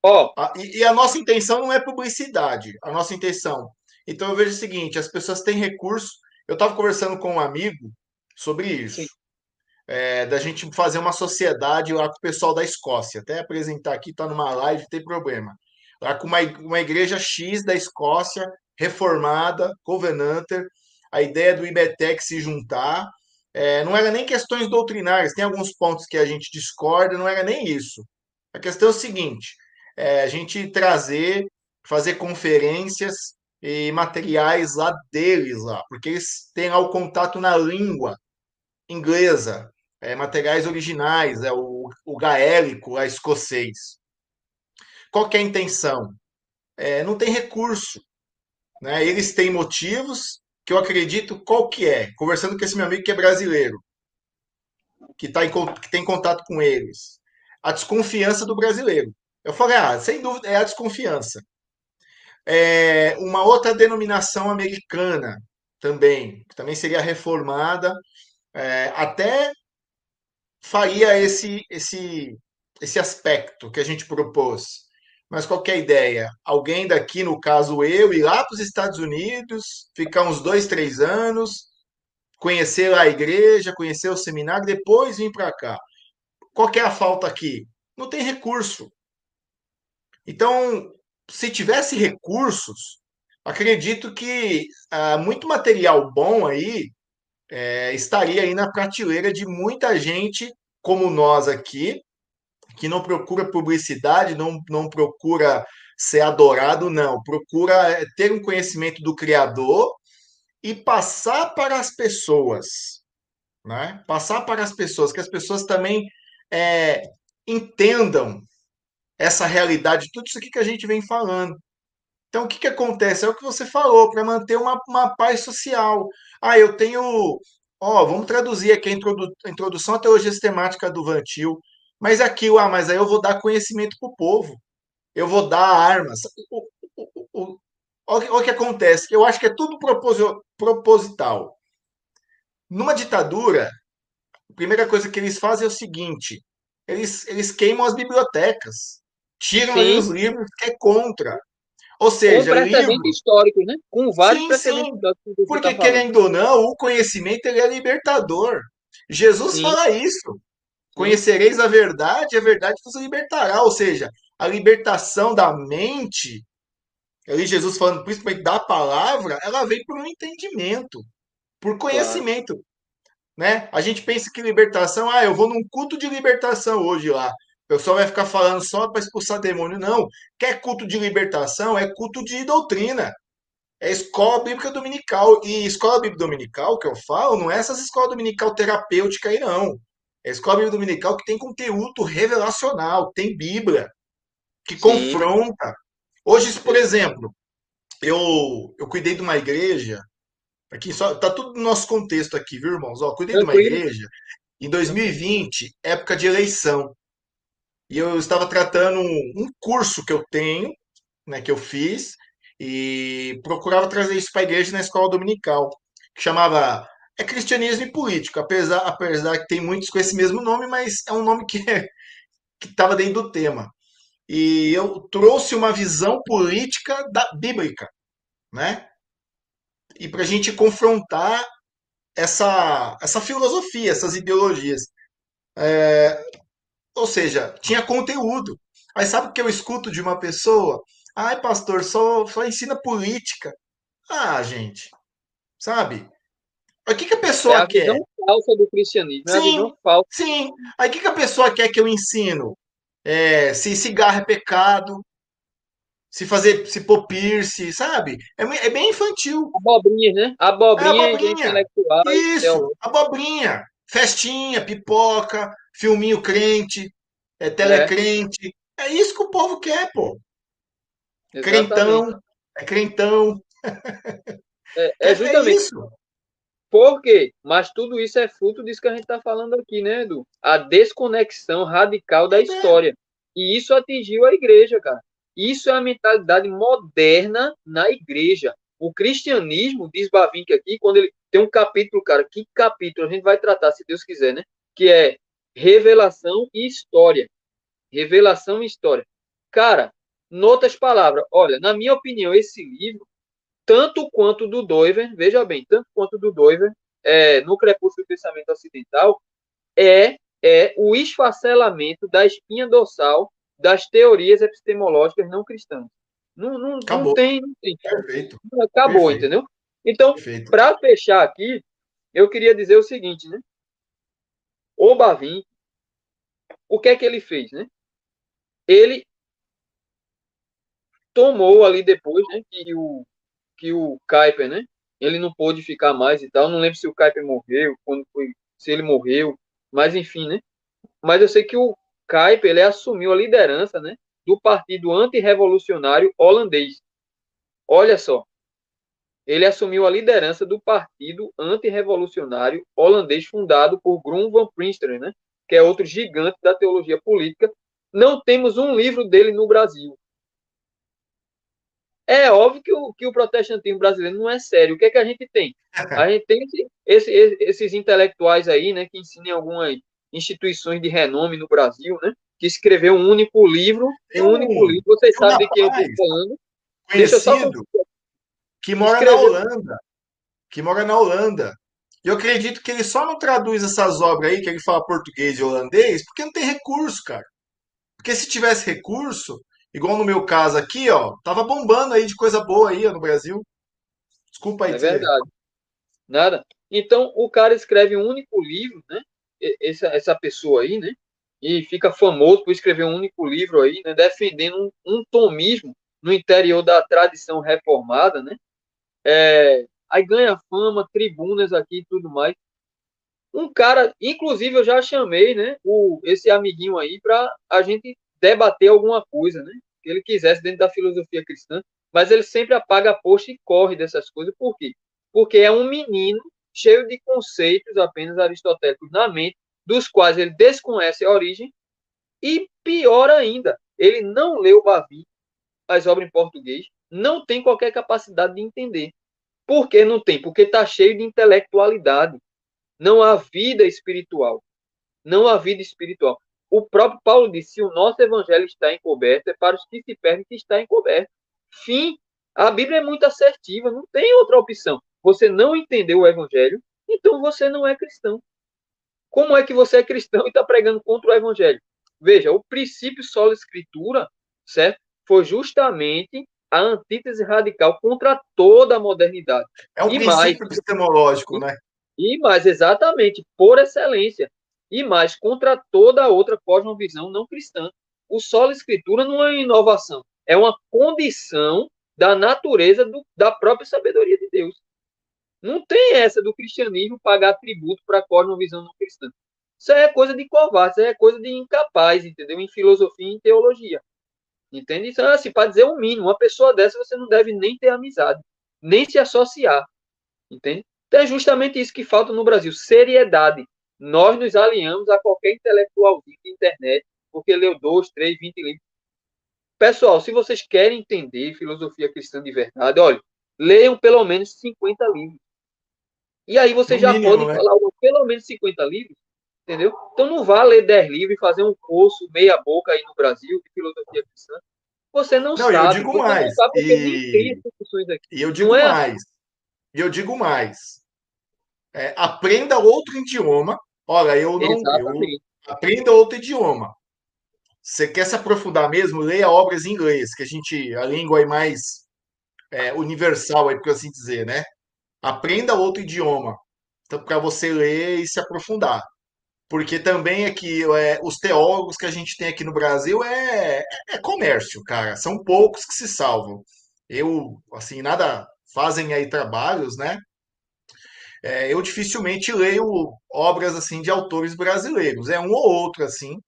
Ó, E a nossa intenção não é publicidade, a nossa intenção. Então eu vejo o seguinte: as pessoas têm recurso. Eu estava conversando com um amigo sobre isso, sim, da gente fazer uma sociedade lá com o pessoal da Escócia. Até apresentar aqui, está numa live, não tem problema. Lá com uma igreja X da Escócia, reformada, Covenanter, a ideia do IBTEC se juntar. Não era nem questões doutrinárias, tem alguns pontos que a gente discorda, não era nem isso. A questão é o seguinte: a gente trazer, fazer conferências e materiais lá deles, lá, porque eles têm lá o contato na língua inglesa, materiais originais, o gaélico, a escocês. Qual que é a intenção? Não tem recurso, né? Eles têm motivos que eu acredito qual que é. Conversando com esse meu amigo que é brasileiro, que tem contato com eles, a desconfiança do brasileiro. Eu falei, sem dúvida é a desconfiança. Uma outra denominação americana também, que também seria reformada, até faria esse aspecto que a gente propôs. Mas qual que é a ideia? Alguém daqui, no caso eu, ir lá para os Estados Unidos, ficar uns 2, 3 anos, conhecer a igreja, conhecer o seminário, depois vir para cá. Qual que é a falta aqui? Não tem recurso. Então, se tivesse recursos, acredito que muito material bom aí estaria aí na prateleira de muita gente como nós aqui, que não procura publicidade, não procura ser adorado, não. Procura ter um conhecimento do Criador e passar para as pessoas, né? Passar para as pessoas, que as pessoas também é, entendam essa realidade, tudo isso aqui que a gente vem falando. Então, o que, que acontece? É o que você falou, para manter uma paz social. Ah, eu tenho. Ó, vamos traduzir aqui a introdução à teologia sistemática do Vantil. Mas aquilo, mas aí eu vou dar conhecimento para o povo. Eu vou dar armas. Olha o que acontece. Eu acho que é tudo proposital. Numa ditadura, a primeira coisa que eles fazem é o seguinte: eles queimam as bibliotecas, tiram ali Sim, os livros que é contra. Ou com seja, precedentes livro. históricos, né? Com vários Sim, precedentes sim. históricos que você está Porque, falando. querendo ou não, o conhecimento ele é libertador. Jesus Sim, fala isso. sim, Conhecereis a verdade vos libertará. Ou seja, a libertação da mente, ali Jesus falando principalmente da palavra, ela vem por um entendimento, por claro. conhecimento. Né? A gente pensa que libertação, eu vou num culto de libertação hoje lá. O pessoal vai ficar falando só para expulsar demônio. Não. Quer culto de libertação? É culto de doutrina. É escola bíblica dominical. E escola bíblica dominical que eu falo, não é essas escolas dominical terapêutica aí, não. É escola bíblica dominical que tem conteúdo revelacional, tem Bíblia, que Sim, confronta. Hoje, por ex- exemplo, eu cuidei de uma igreja, aqui só tá tudo no nosso contexto aqui, viu, irmãos? Ó, cuidei de uma tranquilo, igreja em tranquilo. 2020, época de eleição. E eu estava tratando um curso que eu tenho, né, que eu fiz, e procurava trazer isso para a igreja na escola dominical, que chamava Cristianismo e Política, apesar que tem muitos com esse mesmo nome, mas é um nome que que estava dentro do tema. E eu trouxe uma visão política bíblica, né? E para a gente confrontar essa filosofia, essas ideologias. Ou seja, tinha conteúdo. Aí sabe o que eu escuto de uma pessoa? Ai, pastor, só ensina política. Ah, gente, sabe? O que, que a É pessoa a quer? visão falsa do cristianismo, é a visão Sim, falsa. sim. Aí o que, que a pessoa quer que eu ensino? Se cigarro é pecado, se fazer, se pôr piercing, sabe? É bem infantil. Abobrinhas, né? É Abobrinhas abobrinha. intelectuais, Isso, teológicas. abobrinha. Festinha, pipoca, filminho crente, É, telecrente. É isso que o povo quer, pô. exatamente. Crentão, é crentão. É É justamente. isso. Por quê? Mas tudo isso é fruto disso que a gente está falando aqui, né, Edu? A desconexão radical da É, história. E isso atingiu a igreja, cara. Isso é a mentalidade moderna na igreja. O cristianismo, diz Bavinck aqui, quando ele tem um capítulo, cara, que capítulo a gente vai tratar, se Deus quiser, né? Que é revelação e história. Revelação e história. Cara, noutras palavras, olha, na minha opinião, esse livro tanto quanto do Doiver, veja bem, tanto quanto do Doiver, no Crepúsculo do Pensamento Ocidental, é o esfacelamento da espinha dorsal das teorias epistemológicas não cristãs. Não acabou. tem, não tem. Perfeito. Acabou, Perfeito. entendeu? Então, Perfeito. para fechar aqui, eu queria dizer o seguinte, né? O Bavin, o que é que ele fez, né? Ele tomou ali depois, né, que o Kuiper, né? Ele não pôde ficar mais e tal. Não lembro se o Kuiper morreu, quando foi, se ele morreu, mas enfim, né? Mas eu sei que o Kuiper ele assumiu a liderança, né, do Partido Antirrevolucionário Holandês. Olha só, ele assumiu a liderança do Partido Antirrevolucionário Holandês fundado por Groen van Prinsterer, né, que é outro gigante da teologia política. Não temos um livro dele no Brasil. É óbvio que o protestantismo brasileiro não é sério. O que é que a gente tem? A gente tem esses intelectuais aí, né, que ensinam em algumas instituições de renome no Brasil, né, que escreveu um único livro, Tem um, Vocês tem um sabem de quem eu estou rapaz falando. Deixa eu só conhecido que mora na escrever. Holanda. Que mora na Holanda. E eu acredito que ele só não traduz essas obras aí, que ele fala português e holandês, porque não tem recurso, cara. Porque se tivesse recurso, igual no meu caso aqui, ó, tava bombando aí de coisa boa aí ó, no Brasil. Desculpa aí É dizer. verdade. Nada. Então, o cara escreve um único livro, né? Essa pessoa aí, né? E fica famoso por escrever um único livro aí, né? Defendendo um tomismo no interior da tradição reformada, né? Aí ganha fama, tribunas aqui e tudo mais. Um cara, inclusive eu já chamei, né, esse amiguinho aí para a gente debater alguma coisa, né, que ele quisesse dentro da filosofia cristã, mas ele sempre apaga a post e corre dessas coisas. Por quê? Porque é um menino cheio de conceitos apenas aristotélicos na mente, dos quais ele desconhece a origem, e pior ainda, ele não leu Bavi, as obras em português, não tem qualquer capacidade de entender. Por que não tem? Porque está cheio de intelectualidade. Não há vida espiritual. Não há vida espiritual. O próprio Paulo disse: se o nosso evangelho está encoberto, é para os que se perdem que está encoberto. Fim. A Bíblia é muito assertiva, não tem outra opção. Você não entendeu o evangelho, então você não é cristão. Como é que você é cristão e está pregando contra o evangelho? Veja, o princípio sola escritura, certo? Foi justamente a antítese radical contra toda a modernidade. É um E mais, princípio epistemológico, né? e mais, exatamente, por excelência. E mais, contra toda outra cosmovisão não cristã. O solo escritura não é uma inovação, é uma condição da natureza da própria sabedoria de Deus. Não tem essa do cristianismo pagar tributo para a cosmovisão não cristã. Isso aí é coisa de covarde, isso aí é coisa de incapaz, entendeu? Em filosofia e em teologia. Entende? Isso é assim, para dizer o mínimo. Uma pessoa dessa você não deve nem ter amizade, nem se associar. Entende? Então é justamente isso que falta no Brasil, seriedade. Nós nos alinhamos a qualquer intelectualzinho de internet, porque leu 2, 3, 20 livros. Pessoal, se vocês querem entender filosofia cristã de verdade, olha, leiam pelo menos 50 livros. E aí No vocês já mínimo, podem né? falar pelo menos 50 livros, entendeu? Então não vá ler 10 livros e fazer um curso meia boca aí no Brasil de filosofia cristã. Não, e eu digo Você não mais. sabe porque nem tem as discussões aqui. E eu Não digo é mais. E eu digo mais. Aprenda outro idioma. Olha, eu exatamente. aprenda outro idioma. Você quer se aprofundar mesmo? Leia obras em inglês, que a língua é mais universal, aí, por assim dizer, né? Aprenda outro idioma, então, para você ler e se aprofundar. Porque também é que os teólogos que a gente tem aqui no Brasil é comércio, cara. São poucos que se salvam. Assim, nada fazem aí trabalhos, né? Eu dificilmente leio obras assim de autores brasileiros. É um ou outro, assim, né?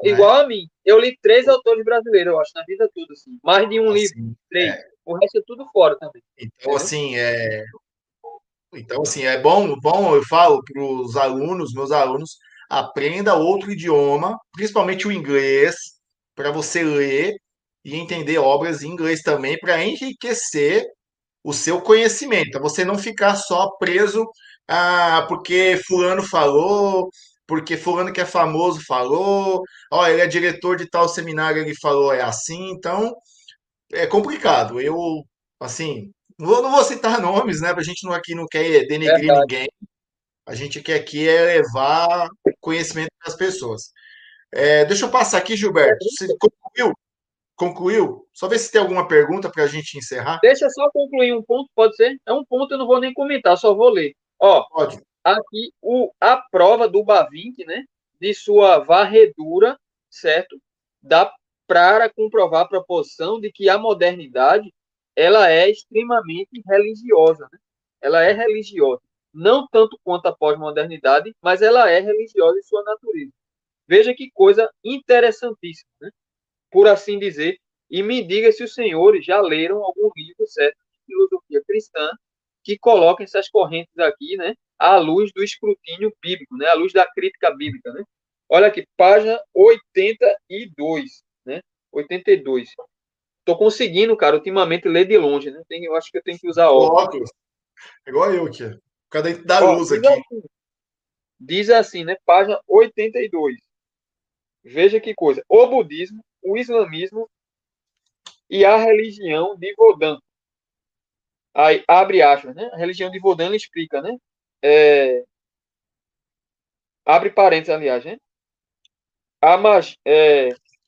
Igual a mim. Eu li 3 autores brasileiros, eu acho, na vida toda, assim. Mais de um livro. Assim, 3. O resto é tudo fora também. então, Entendeu? assim, é bom, eu falo para os alunos, meus alunos, aprenda outro idioma, principalmente o inglês, para você ler e entender obras em inglês também, para enriquecer o seu conhecimento, pra você não ficar só preso porque fulano falou, porque fulano que é famoso falou, ó, ele é diretor de tal seminário, ele falou é assim, então é complicado. Assim, não vou citar nomes, né? A gente não aqui não quer denegrir Verdade. ninguém. A gente quer aqui levar conhecimento para as pessoas. Deixa eu passar aqui, Gilberto. Você concluiu? Concluiu? Só ver se tem alguma pergunta para a gente encerrar. Deixa só concluir um ponto, pode ser? É um ponto, eu não vou nem comentar, só vou ler. Ó, Pode. aqui a prova do Bavinck, né? De sua varredura, certo? Dá para comprovar a proposição de que a modernidade ela é extremamente religiosa, né? Ela é religiosa. Não tanto quanto a pós-modernidade, mas ela é religiosa em sua natureza. Veja que coisa interessantíssima, né? Por assim dizer, e me diga se os senhores já leram algum livro, certo, de filosofia cristã que coloquem essas correntes aqui, né, à luz do escrutínio bíblico, né, à luz da crítica bíblica, né? Olha aqui, página 82, né? 82. Tô conseguindo, cara, ultimamente ler de longe, né? Eu acho que eu tenho que usar O óculos. óculos. Igual eu aqui. Cadê da Ó, luz aqui? diz assim, né? Página 82. Veja que coisa. O budismo, o islamismo e a religião de Vodun. Aí, abre aspas, né? A religião de Vodun ele explica, né? É, abre parênteses, aliás, né? A,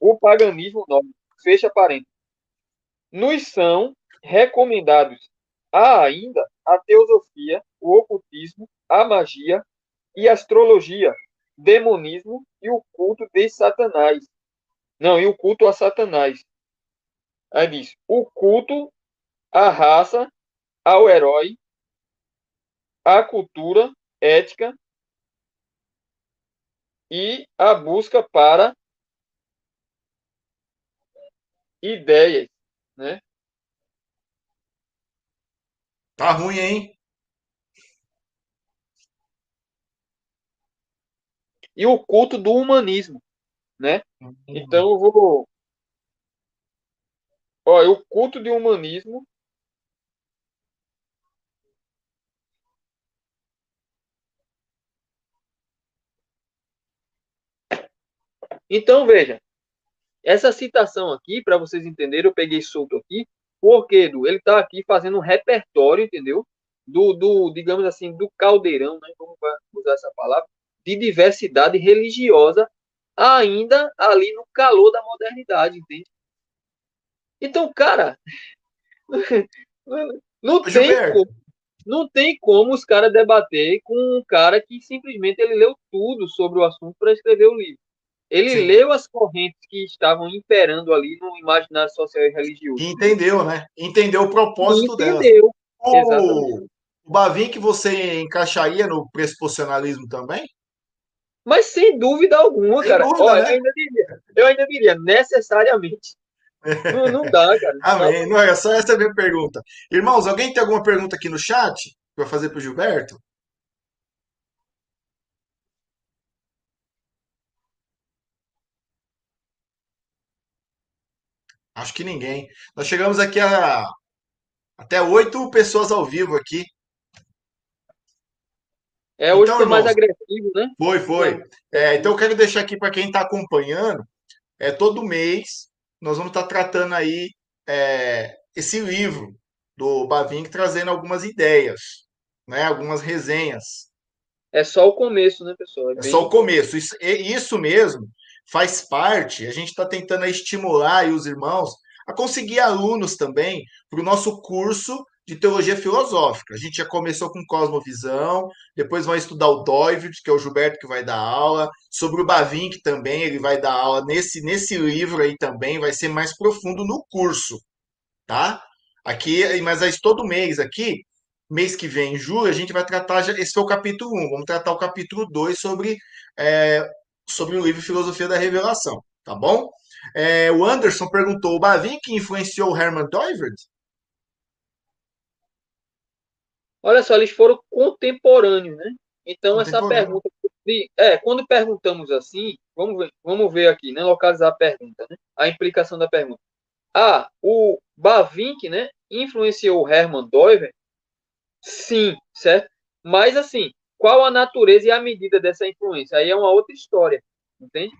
o paganismo nórdico. Fecha parênteses. Nos são recomendados ainda a teosofia, o ocultismo, a magia e a astrologia, demonismo e o culto de Satanás. Não, e o culto a Satanás. Aí diz: o culto à raça, ao herói, à cultura, ética e a busca para ideias, né? Tá ruim, hein? E o culto do humanismo, né? Então Hum. eu vou, ó, o culto de humanismo. Então veja, essa citação aqui, para vocês entenderem, eu peguei solto aqui, porque Edu, ele está aqui fazendo um repertório, entendeu? Digamos assim, do caldeirão, né? Vamos usar essa palavra, de diversidade religiosa, ainda ali no calor da modernidade, entende? Então, cara, não Ô, tem Gilberto, como, não tem como os caras debater com um cara que simplesmente ele leu tudo sobre o assunto para escrever o livro. Ele sim. leu as correntes que estavam imperando ali no imaginário social e religioso, E entendeu? entendeu, né? Entendeu o E propósito delas. entendeu. O, Exatamente. o Bavinck você encaixaria no pressuposicionalismo também? Mas sem dúvida alguma, Sem cara. dúvida, Ó, né? eu ainda diria, necessariamente. Não, não dá, cara. Não dá Amém. Não era só essa a minha pergunta. Irmãos, alguém tem alguma pergunta aqui no chat para fazer para o Gilberto? Acho que ninguém. Nós chegamos aqui a até 8 pessoas ao vivo aqui. É, hoje Então, foi mais irmãos, agressivo, né? foi, Foi foi. mais Então agressivo. eu quero deixar aqui para quem está acompanhando, todo mês nós vamos estar tratando aí esse livro do Bavinck, trazendo algumas ideias, né? Algumas resenhas. É só o começo, né, pessoal? É É só o bem. começo. Isso mesmo faz parte. A gente está tentando estimular aí os irmãos a conseguir alunos também para o nosso curso de teologia filosófica. A gente já começou com Cosmovisão, depois vai estudar o Doivert, que é o Gilberto que vai dar aula, sobre o Bavinck também, ele vai dar aula nesse livro aí também, vai ser mais profundo no curso, tá? Aqui, mas aí todo mês aqui, mês que vem, em julho, a gente vai tratar, esse foi o capítulo 1, vamos tratar o capítulo 2 é, sobre o livro Filosofia da Revelação, tá bom? O Anderson perguntou, o Bavinck influenciou o Hermann Doivert? Olha só, eles foram contemporâneos, né? Então, essa Contemporâneo. pergunta. Quando perguntamos assim, vamos ver aqui, né? Localizar a pergunta, né? A implicação da pergunta. O Bavinck, né? Influenciou o Hermann Doiver? Sim, certo? Mas, assim, qual a natureza e a medida dessa influência? Aí é uma outra história, entende?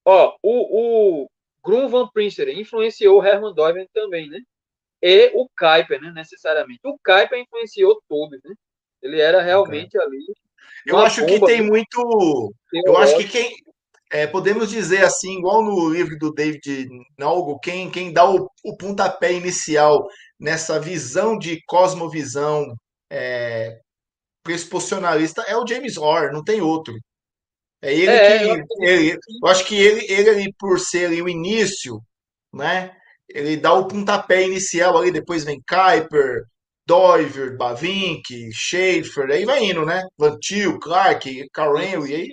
Ó, o Grum van Prinsterer influenciou o Hermann Doiver também, né? E o Kuyper, né? Necessariamente. O Kuyper influenciou todos, né? Ele era Ok. realmente ali Eu uma acho que bomba, tem né? muito. Eu acho que Teológica. podemos dizer assim, igual no livro do David Nalgo, quem dá o pontapé inicial nessa visão de cosmovisão é, pressuposicionalista é o James Orr, não tem outro. É ele Eu que. acredito que sim. Eu acho que ele ali, por ser ali o início, né? Ele dá o pontapé inicial ali, depois vem Kuyper, Doiver, Bavinck, Schaeffer, aí vai indo, né? Van Til, Clark, Sim, Carrel, e sim. aí.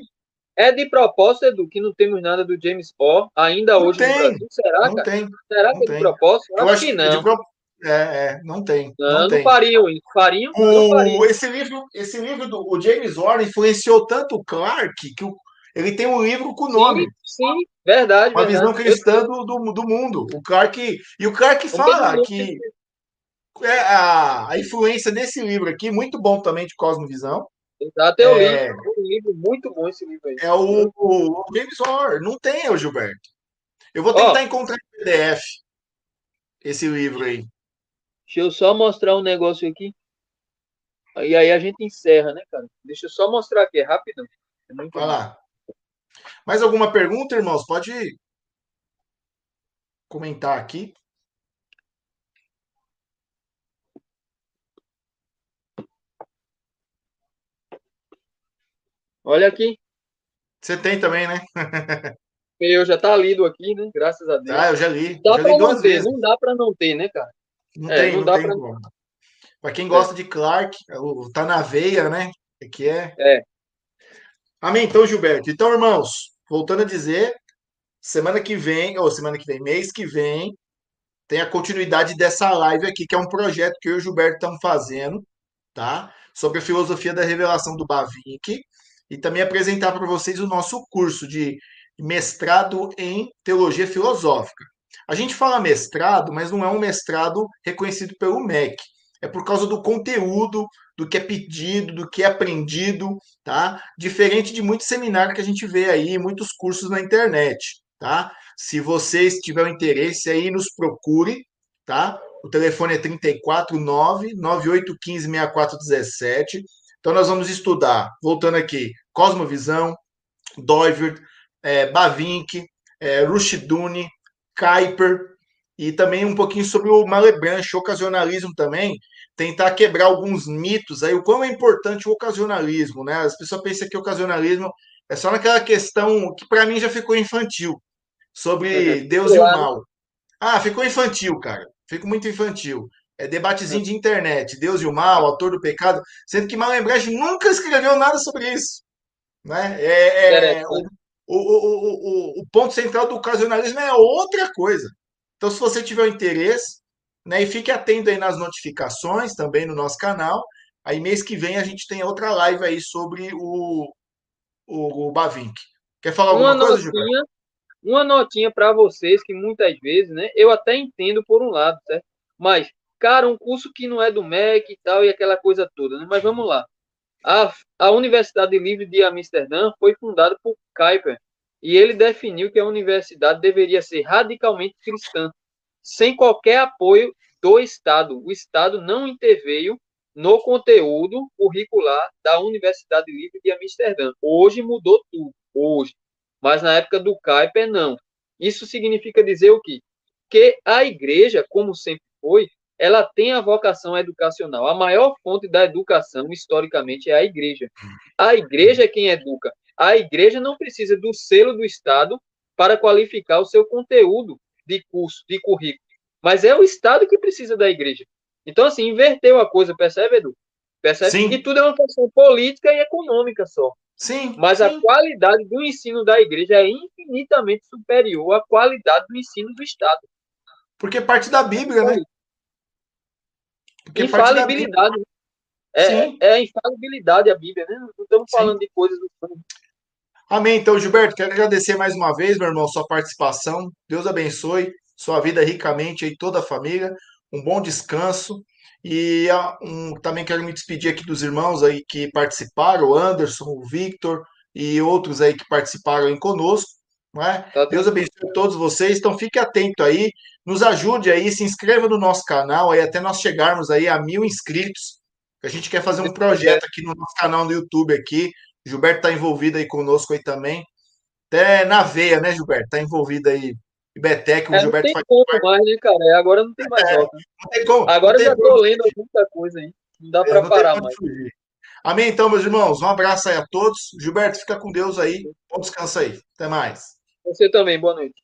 É de propósito, Edu, que não temos nada do James O ainda Não hoje no tem, Brasil. Será, não cara? tem, Será não que é de tem. propósito? Eu Eu acho acho que que de não. não tem, não Não, não tem. fariam isso. Fariam, mas não fariam. Esse livro do o James Orr influenciou tanto o Clark que ele tem um livro com o Sim, nome, sim. Verdade, uma visão verdade. Eu cristã do mundo. O Clark o mesmo fala nome. que a influência desse livro aqui, muito bom também de Cosmovisão, Exato, eu li. é, É um livro muito bom esse livro aí. é o, Muito. o James Orr. Não tem, é o Gilberto. Eu vou tentar Ó, encontrar em PDF esse livro aí. deixa eu só mostrar um negócio aqui. E aí a gente encerra, né, cara? Deixa eu só mostrar aqui, é rapidão. É muito Vai bom. lá. Mais alguma pergunta, irmãos? Pode ir. comentar aqui. Olha aqui, Você tem também, né? eu já tá lido aqui, né? Graças a Tá, Deus. eu Dá já li para não duas ter, vezes. não dá para não ter, né, cara? Não É, tem, não não dá tem para. como. Para quem É, gosta de Clark, tá na veia, né? Que é. é. Amém. Então, Gilberto. Então, irmãos, voltando a dizer, semana que vem, mês que vem, tem a continuidade dessa live aqui, que é um projeto que eu e o Gilberto estamos fazendo, tá? Sobre a filosofia da revelação do Bavinck e também apresentar para vocês o nosso curso de mestrado em teologia filosófica. A gente fala mestrado, mas não é um mestrado reconhecido pelo MEC. É por causa do conteúdo, do que é pedido, do que é aprendido, tá? Diferente de muitos seminários que a gente vê aí, muitos cursos na internet, tá? Se vocês tiverem interesse aí, nos procure, tá? O telefone é 349 9815 6417. Então nós vamos estudar, voltando aqui, cosmovisão, Doivert, Bavinck, Rushduni, Kuyper e também um pouquinho sobre o Malebranche, ocasionalismo também, tentar quebrar alguns mitos aí, o quão é importante o ocasionalismo, né? As pessoas pensam que o ocasionalismo é só naquela questão que para mim já ficou infantil, sobre Deus e o Popular, né? mal. Ah, ficou infantil, cara. Fico muito infantil. É debatezinho de internet, Deus e o mal, autor do pecado, sendo que Malebranche nunca escreveu nada sobre isso, né? Interessante. O ponto central do ocasionalismo é outra coisa. Então, se você tiver interesse, né, e fique atento aí nas notificações também no nosso canal. Aí, mês que vem, a gente tem outra live aí sobre o Bavinck. Quer falar Uma alguma coisa, Gilberto? notinha, uma notinha para vocês que muitas vezes, né? Eu até entendo por um lado, certo? Mas, cara, um curso que não é do MEC e tal, e aquela coisa toda, né? Mas vamos lá. A Universidade Livre de Amsterdã foi fundada por Kuyper e ele definiu que a universidade deveria ser radicalmente cristã, sem qualquer apoio do Estado. O Estado não interveio no conteúdo curricular da Universidade Livre de Amsterdã. Hoje mudou tudo, hoje. Mas na época do Kuyper, não. Isso significa dizer o quê? Que a igreja, como sempre foi, ela tem a vocação educacional. A maior fonte da educação, historicamente, é a igreja. A igreja é quem educa. A igreja não precisa do selo do Estado para qualificar o seu conteúdo de curso, de currículo. Mas é o Estado que precisa da igreja. Então, assim, inverteu a coisa, percebe, Edu? Percebe? E Sim, tudo é uma questão política e econômica só. sim, Mas a sim. qualidade do ensino da igreja é infinitamente superior à qualidade do ensino do Estado. Porque parte da Bíblia, né? Porque parte da Bíblia. Infalibilidade. Sim, É a infalibilidade a Bíblia, né? Não estamos sim. falando de coisas do mundo. Amém. Então, Gilberto, quero agradecer mais uma vez, meu irmão, sua participação. Deus abençoe sua vida ricamente e toda a família. Um bom descanso. E também quero me despedir aqui dos irmãos aí que participaram, o Anderson, o Victor e outros aí que participaram aí conosco. Não é? Tá Deus tranquilo. abençoe todos vocês. Então, fique atento aí, nos ajude aí, se inscreva no nosso canal aí até nós chegarmos aí a 1.000 inscritos. A gente quer fazer um projeto aqui no nosso canal no YouTube aqui. Gilberto está envolvido aí conosco aí também. Até na veia, né, Gilberto? Está envolvido aí. Ibetec, o Não Gilberto tem faz como parte. mais, né, cara? Agora não tem mais volta. Não tem como, não Agora eu tem já pra tô onde lendo fugir. muita coisa aí. Não dá para Não tem parar pra onde mais. fugir. Amém, então, meus irmãos. Um abraço aí a todos. Gilberto, fica com Deus aí. Bom descanso aí. Até mais. Você também, boa noite.